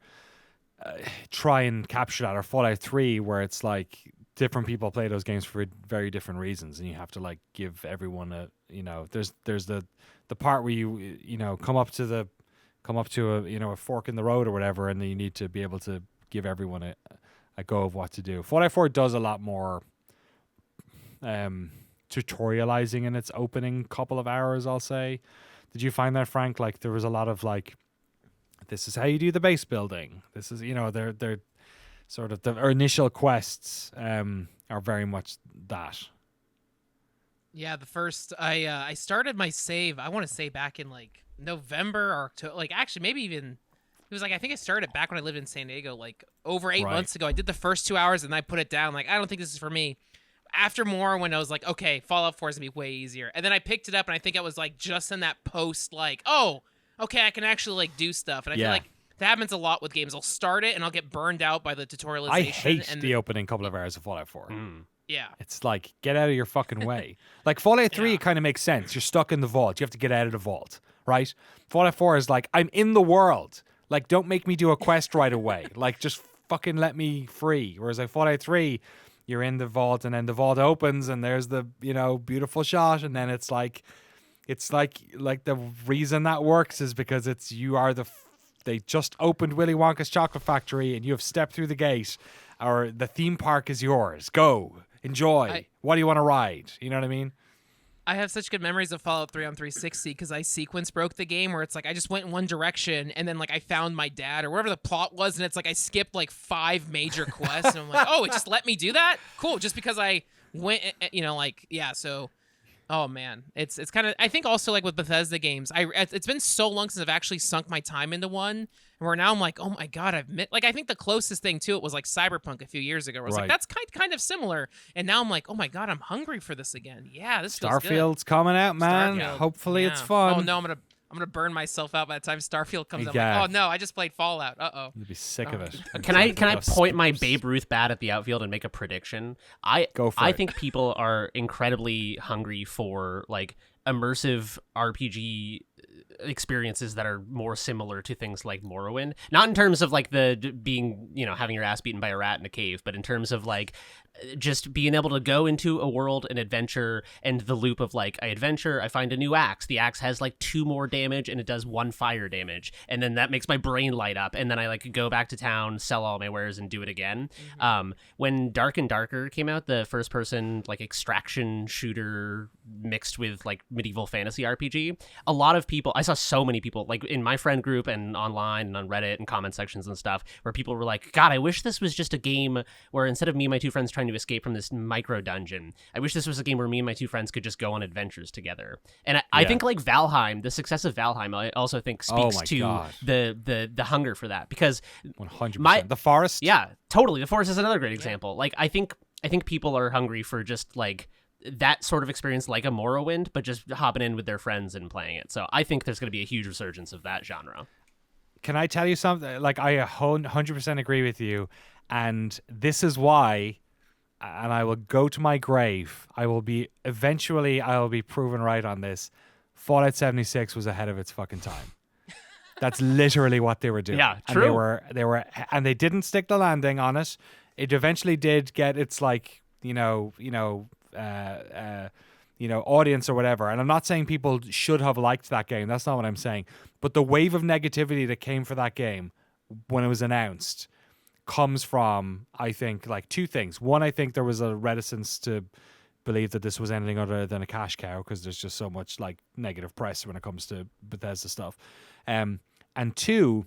try and capture that, or Fallout 3 where it's like different people play those games for very different reasons, and you have to like give everyone there's the part where you come up to a fork in the road or whatever, and then you need to be able to give everyone a go of what to do. Fallout 4 does a lot more tutorializing in its opening couple of hours, I'll say. Did you find that, Frank? Like there was a lot of like, this is how you do the base building. This is, they're sort of the initial quests are very much that. Yeah, the first I started my save, I want to say back in like November or October, like actually maybe even it was like, I think I started back when I lived in San Diego, like over 8 months ago. I did the first 2 hours and I put it down. Like, I don't think this is for me. After more, when I was like, okay, Fallout 4 is gonna be way easier. And then I picked it up, and I think I was like just in that post, like, oh, okay, I can actually like do stuff. And I feel like that happens a lot with games. I'll start it and I'll get burned out by the tutorialization. I hate the opening couple of hours of Fallout 4. Yeah. It's like, get out of your fucking way. Like Fallout 3, it kind of makes sense. You're stuck in the vault. You have to get out of the vault, right? Fallout 4 is like, I'm in the world. Like, don't make me do a quest right away. Like, just fucking let me free. Whereas like Fallout 3, you're in the vault, and then the vault opens, and there's the beautiful shot, and then it's like the reason that works is because they just opened Willy Wonka's chocolate factory, and you have stepped through the gate, or the theme park is yours. Go enjoy. What do you want to ride? You know what I mean? I have such good memories of Fallout 3 on 360 because I sequence broke the game where it's like I just went in one direction and then like I found my dad or whatever the plot was, and it's like I skipped like 5 major quests and I'm like, oh, it just let me do that? Cool, just because I went, like, yeah, so. Oh man, it's kind of. I think also like with Bethesda games, it's been so long since I've actually sunk my time into one, and where now I'm like, oh my god, I think the closest thing to it was like Cyberpunk a few years ago. Where I was like, that's kind of similar, and now I'm like, oh my god, I'm hungry for this again. Yeah, this feels good. Starfield's coming out, man. Starfield, Hopefully it's fun. Oh no, I'm gonna burn myself out by the time Starfield comes out. Like, oh no, I just played Fallout. You'll be sick of it. Can I point my Babe Ruth bat at the outfield and make a prediction? Go for I it. think people are incredibly hungry for like immersive RPG experiences that are more similar to things like Morrowind. Not in terms of like the being, having your ass beaten by a rat in a cave, but in terms of like just being able to go into a world and adventure, and the loop of like I adventure, I find a new axe. The axe has like 2 more damage and it does 1 fire damage, and then that makes my brain light up, and then I like go back to town, sell all my wares, and do it again. When Dark and Darker came out, the first person like extraction shooter mixed with like medieval fantasy RPG, a lot of people, I saw so many people like in my friend group and online and on Reddit and comment sections and stuff, where people were like, God, I wish this was just a game where instead of me and my 2 friends trying to escape from this micro dungeon, I wish this was a game where me and my 2 friends could just go on adventures together. And I think like Valheim, the success of Valheim, I also think speaks to the hunger for that, because 100%. The Forest. Yeah, totally. The Forest is another great example. Like I think people are hungry for just like that sort of experience, like a Morrowind, but just hopping in with their friends and playing it. So I think there's going to be a huge resurgence of that genre. Can I tell you something? Like, I 100% agree with you, and this is why, and I will go to my grave, I will be proven right on this. Fallout 76 was ahead of its fucking time. That's literally what they were doing. Yeah, true. And and they didn't stick the landing on it. It eventually did get its like, audience or whatever. And I'm not saying people should have liked that game. That's not what I'm saying. But the wave of negativity that came for that game when it was announced comes from, I think, like 2 things. One, I think there was a reticence to believe that this was anything other than a cash cow, because there's just so much like negative press when it comes to Bethesda stuff. And 2,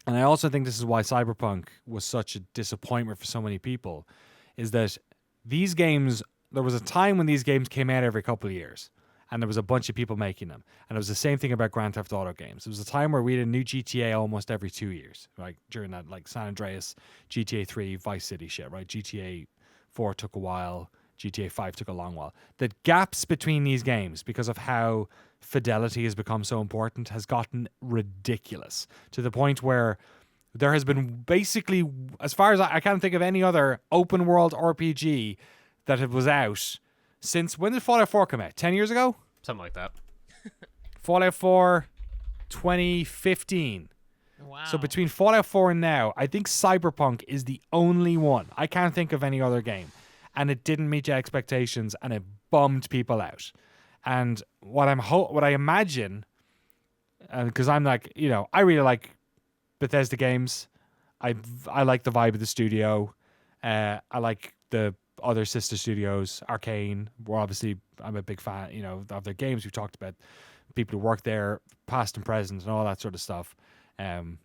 and I also think this is why Cyberpunk was such a disappointment for so many people, is that these games, there was a time when these games came out every couple of years, and there was a bunch of people making them. And it was the same thing about Grand Theft Auto games. There was a time where we had a new GTA almost every 2 years, like during that, like San Andreas, GTA 3, Vice City shit, right? GTA 4 took a while. GTA 5 took a long while. The gaps between these games, because of how fidelity has become so important, has gotten ridiculous, to the point where there has been basically, as far as I can't think of any other open world RPG that it was out since, when did Fallout 4 come out? 10 years ago? Something like that. Fallout 4, 2015. Wow. So between Fallout 4 and now, I think Cyberpunk is the only one. I can't think of any other game. And it didn't meet your expectations, and it bummed people out. And what I imagine, because I'm like, I really like Bethesda games. I like the vibe of the studio. I like the other sister studios, Arcane. I'm a big fan, of their games. We've talked about people who work there, past and present, and all that sort of stuff. I'm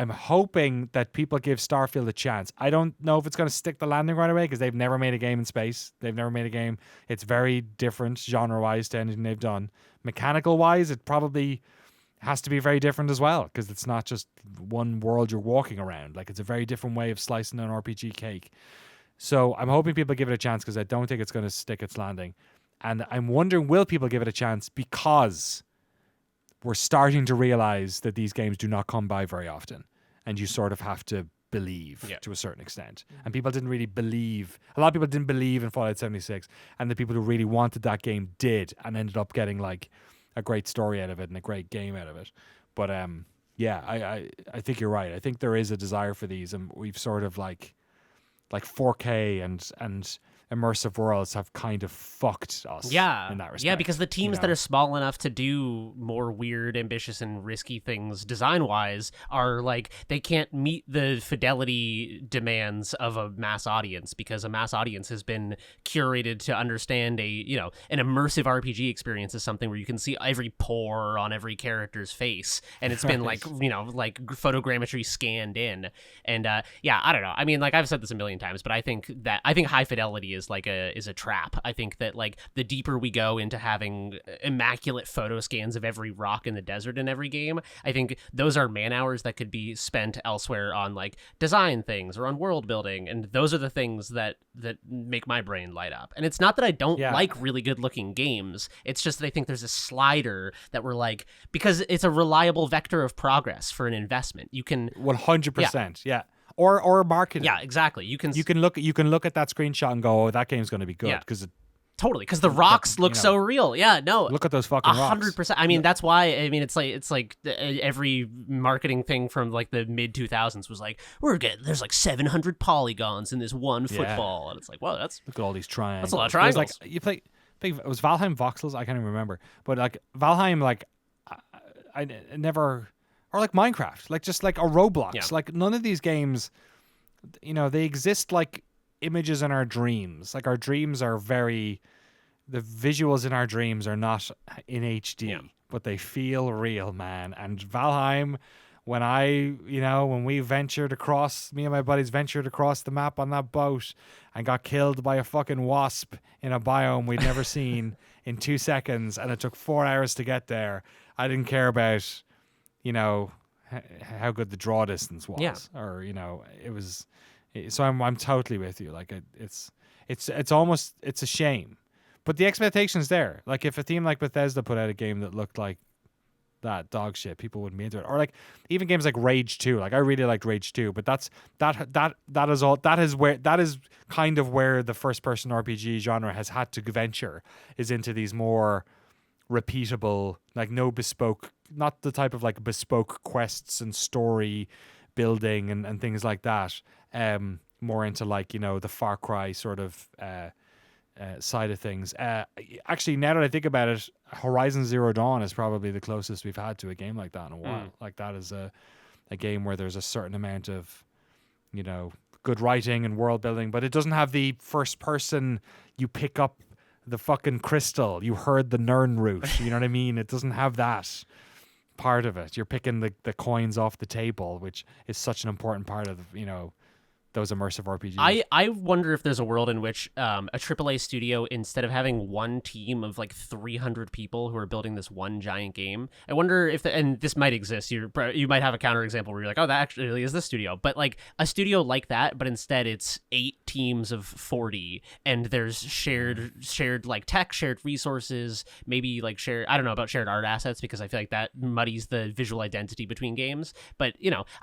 hoping that people give Starfield a chance. I don't know if it's going to stick the landing right away, because they've never made a game in space. They've never made a game. It's very different genre-wise to anything they've done. Mechanical-wise, it probably has to be very different as well, because it's not just one world you're walking around. Like, it's a very different way of slicing an RPG cake. So I'm hoping people give it a chance, because I don't think it's going to stick its landing. And I'm wondering, will people give it a chance, because we're starting to realize that these games do not come by very often, and you sort of have to believe to a certain extent. And people didn't really believe. A lot of people didn't believe in Fallout 76, and the people who really wanted that game did, and ended up getting like a great story out of it and a great game out of it. But I think you're right. I think there is a desire for these, and we've sort of like 4K and immersive worlds have kind of fucked us in that respect. Yeah, because the teams that are small enough to do more weird, ambitious, and risky things design-wise are like, they can't meet the fidelity demands of a mass audience, because a mass audience has been curated to understand an immersive RPG experience is something where you can see every pore on every character's face, and it's been like photogrammetry scanned in. And I don't know. I mean, like, I've said this a million times, but I think high fidelity is a trap. I think that, like, the deeper we go into having immaculate photo scans of every rock in the desert in every game, I think those are man hours that could be spent elsewhere on, like, design things or on world building, and those are the things that make my brain light up. And it's not that I don't like really good looking games, it's just that I think there's a slider that we're like, because it's a reliable vector of progress for an investment. You can 100%, or marketing. Yeah, exactly. You can look at that screenshot and go, oh, that game's going to be good, because totally, because the rocks look so real. Yeah, no. Look at those fucking rocks. 100%. I mean, that's why. I mean, it's like every marketing thing from like the mid 2000s was like, there's like 700 polygons in this one football, and it's like, well, look at all these triangles. That's a lot of triangles. It was like you play. It was Valheim voxels. I can't even remember, but like Valheim, like I never, or like Minecraft, like just like a Roblox. Like none of these games, they exist like images in our dreams. Like our dreams are the visuals in our dreams are not in HD, but they feel real, man. And Valheim, when we ventured across, me and my buddies ventured across the map on that boat and got killed by a fucking wasp in a biome we'd never seen in 2 seconds, and it took 4 hours to get there. I didn't care about, how good the draw distance was, or it was. So I'm totally with you. Like it's almost, it's a shame, but the expectation's there. Like if a team like Bethesda put out a game that looked like that dog shit, people wouldn't be into it. Or like even games like Rage 2. Like I really liked Rage 2, but that is kind of where the first person RPG genre has had to venture, is into these more repeatable, like not the type of like bespoke quests and story building and things like that. More into like the Far Cry sort of side of things. Actually, now that I think about it, Horizon Zero Dawn is probably the closest we've had to a game like that in a while. Like that is a game where there's a certain amount of good writing and world building, but it doesn't have the first person, you pick up the fucking crystal, you heard the Nern route, you know what I mean? It doesn't have that part of it. You're picking the coins off the table, which is such an important part of those immersive RPGs. I wonder if there's a world in which a AAA studio, instead of having one team of like 300 people who are building this one giant game, I wonder if and this might exist. You might have a counterexample where you're like, oh, that actually is this studio. But like a studio like that, but instead it's 8 teams of 40, and there's shared like tech, shared resources, maybe like I don't know about shared art assets, because I feel like that muddies the visual identity between games. But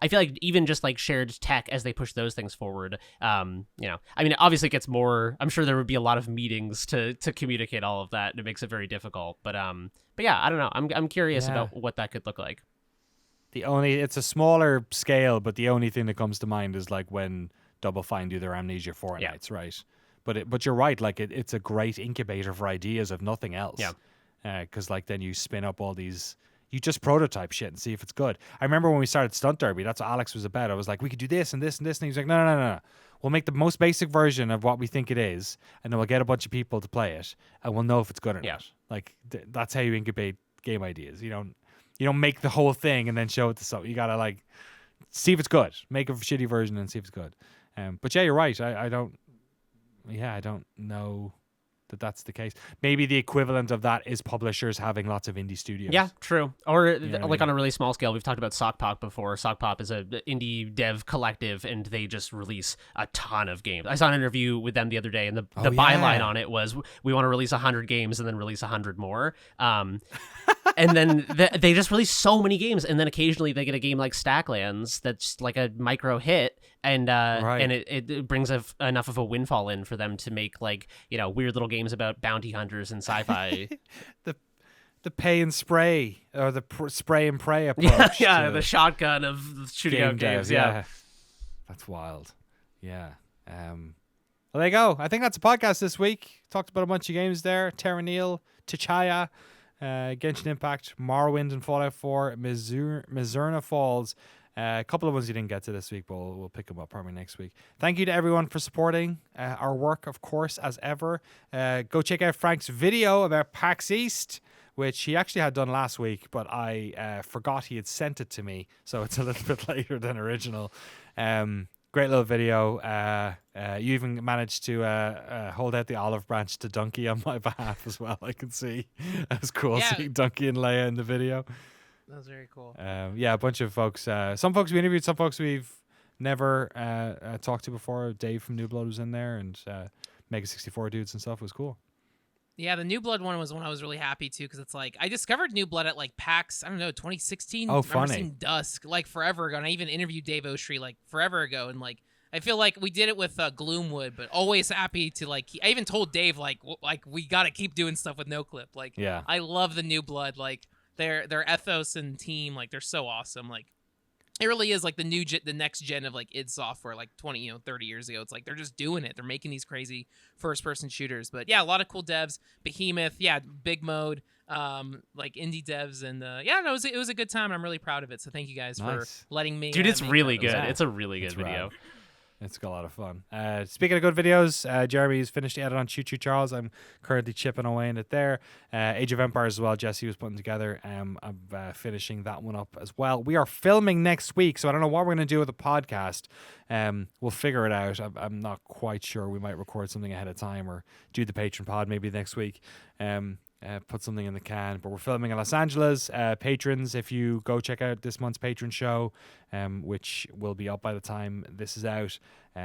I feel like even just like shared tech as they push those things forward, I mean, obviously it gets more, I'm sure there would be a lot of meetings to communicate all of that, and it makes it very difficult, but yeah, I don't know, I'm curious about what that could look like. It's a smaller scale, but the only thing that comes to mind is like when Double Fine do their Amnesia Fortnights, right? But you're right, like it's a great incubator for ideas, if nothing else. Because like then you spin up all these, you just prototype shit and see if it's good. I remember when we started Stunt Derby, that's what Alex was about. I was like, we could do this and this and this. And he was like, no. We'll make the most basic version of what we think it is, and then we'll get a bunch of people to play it, and we'll know if it's good or not. Like, that's how you incubate game ideas. You don't make the whole thing and then show it to someone. You got to, like, see if it's good. Make a shitty version and see if it's good. But yeah, you're right. I don't know that's the case. Maybe the equivalent of that is publishers having lots of indie studios. Yeah, true. Or like on a really small scale, we've talked about Sock Pop before. Sock Pop is an indie dev collective, and they just release a ton of games. I saw an interview with them the other day, and the byline on it was, we want to release 100 games and then release 100 more. And then they just release so many games, and then occasionally they get a game like Stacklands that's like a micro hit, and and it brings enough of a windfall in for them to make like weird little games about bounty hunters and sci-fi. the pay and spray, or the spray and pray approach. The shotgun of shooting out games. Yeah, that's wild. Yeah. Well, So there you go. I think that's a podcast this week. Talked about a bunch of games there. Terra Nil, Tchia, Genshin Impact, Morrowind and Fallout 4, Mizzurna Falls. A couple of ones you didn't get to this week, but we'll pick them up probably next week. Thank you to everyone for supporting our work, of course, as ever. Go check out Frank's video about PAX East, which he actually had done last week, but I forgot he had sent it to me, so it's a little bit later than original. Great little video. You even managed to hold out the olive branch to Donkey on my behalf as well, I can see. That was cool seeing Donkey and Leia in the video. That was very cool. A bunch of folks. Some folks we interviewed, some folks we've never talked to before. Dave from New Blood was in there, and Mega 64 dudes and stuff. It was cool. Yeah, the New Blood one was one I was really happy to, because it's like I discovered New Blood at like PAX, I don't know, 2016. Oh, I remember funny. seeing Dusk like forever ago, and I even interviewed Dave Oshry like forever ago, and like I feel like we did it with Gloomwood, but always happy to like. I even told Dave like we got to keep doing stuff with Noclip. Like, Yeah. I love the New Blood. Like their ethos and team, like they're so awesome. Like it really is like the next gen of like id Software, like 20, 30 years ago. It's like they're just doing it. They're making these crazy first-person shooters. But yeah, a lot of cool devs. Behemoth, yeah, big mode, like indie devs, and no, it was a good time. I'm really proud of it. So thank you guys for letting me. Dude, it's make really that. good. Yeah. It's a really good It's video. rad. It's got a lot of fun. Speaking of good videos, Jeremy's finished the edit on Choo Choo Charles. I'm currently chipping away in it there. Age of Empires as well, Jesse was putting together. I'm finishing that one up as well. We are filming next week, so I don't know what we're going to do with the podcast. We'll figure it out. I'm not quite sure. We might record something ahead of time or do the Patreon pod maybe next week. Put something in the can, but we're filming in Los Angeles. Patrons, if you go check out this month's patron show, which will be up by the time this is out,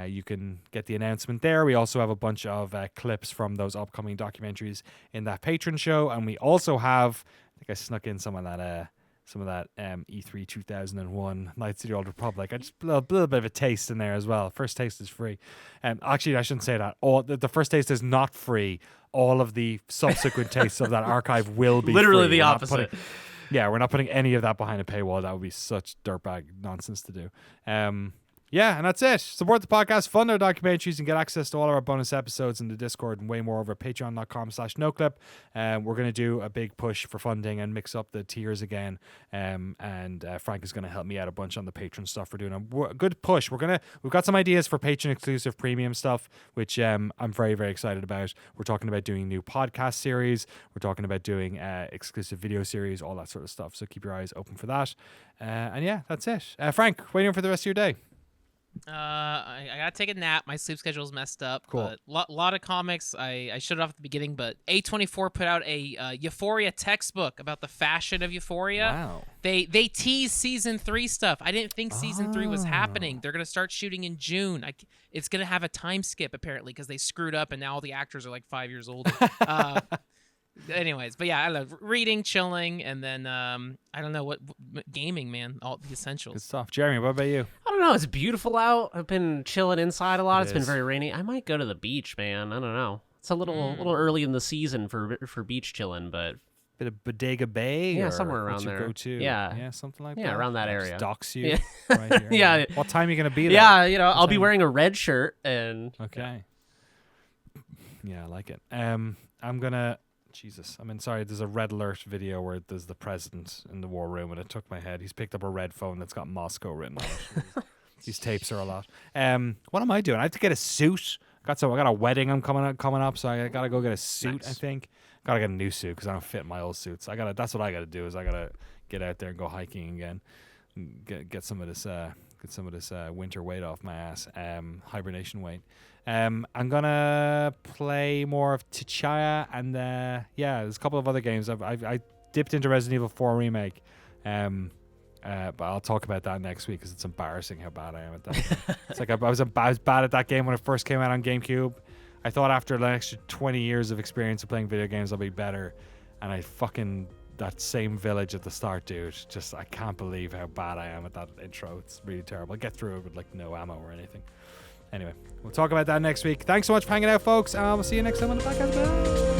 you can get the announcement there. We also have a bunch of clips from those upcoming documentaries in that patron show, and we also have, I think I snuck in some of that E3 2001 Knights of the Old Republic. I just a little bit of a taste in there as well. First taste is free. Actually, I shouldn't say that. The first taste is not free. All of the subsequent tastes of that archive will be Literally free. the opposite. We're not putting any of that behind a paywall. That would be such dirtbag nonsense to do. And that's it. Support the podcast, fund our documentaries, and get access to all of our bonus episodes in the Discord and way more over at patreon.com/noclip. We're going to do a big push for funding and mix up the tiers again. And Frank is going to help me out a bunch on the Patreon stuff. We're doing a good push. We've got some ideas for Patreon exclusive premium stuff, which I'm very, very excited about. We're talking about doing new podcast series. We're talking about doing exclusive video series, all that sort of stuff. So keep your eyes open for that. That's it. Frank, what are you doing for the rest of your day? I gotta take a nap. My sleep schedule's messed up. Cool. But lot of comics. I showed it off at the beginning, but A24 put out a Euphoria textbook about the fashion of Euphoria. Wow. They teased season 3 stuff. I didn't think season 3 was happening. They're gonna start shooting in June. It's gonna have a time skip apparently because they screwed up and now all the actors are like 5 years older. Anyways, but yeah, I love reading, chilling, and then I don't know what gaming, man, all the essentials. Good stuff. Jeremy, what about you? I don't know. It's beautiful out. I've been chilling inside a lot. It's been is. very rainy. I might go to the beach, man. I don't know. It's a little early in the season for beach chilling, but Bit of Bodega Bay? Yeah, or somewhere what's around your there. go-to? Yeah. Something like that. Yeah, around that Just area. Docks you Yeah. right here. Yeah. What time are you going to be there? yeah, I'll be time? wearing a red shirt and Okay. Yeah, I like it. I'm going to... Jesus. Sorry, there's a red alert video where there's the president in the war room and it took my head. He's picked up a red phone that's got Moscow written on it. These tapes are a lot. What am I doing? I have to get a suit. I got a wedding I'm coming up, so I gotta go get a suit. Nice. I think gotta get a new suit because I don't fit in my old suits. That's what I gotta do. Is I gotta get out there and go hiking again. Get some of this winter weight off my ass. Hibernation weight. I'm gonna play more of Tchia and there's a couple of other games. I dipped into Resident Evil 4 remake. But I'll talk about that next week because it's embarrassing how bad I am at that. It's like I was bad at that game when it first came out on GameCube. I thought after an extra 20 years of experience of playing video games I'll be better, and I fucking that same village at the start, dude. Just I can't believe how bad I am at that intro. It's really terrible. I get through it with like no ammo or anything. Anyway, we'll talk about that next week. Thanks so much for hanging out, folks, and we'll see you next time on the podcast. Bye.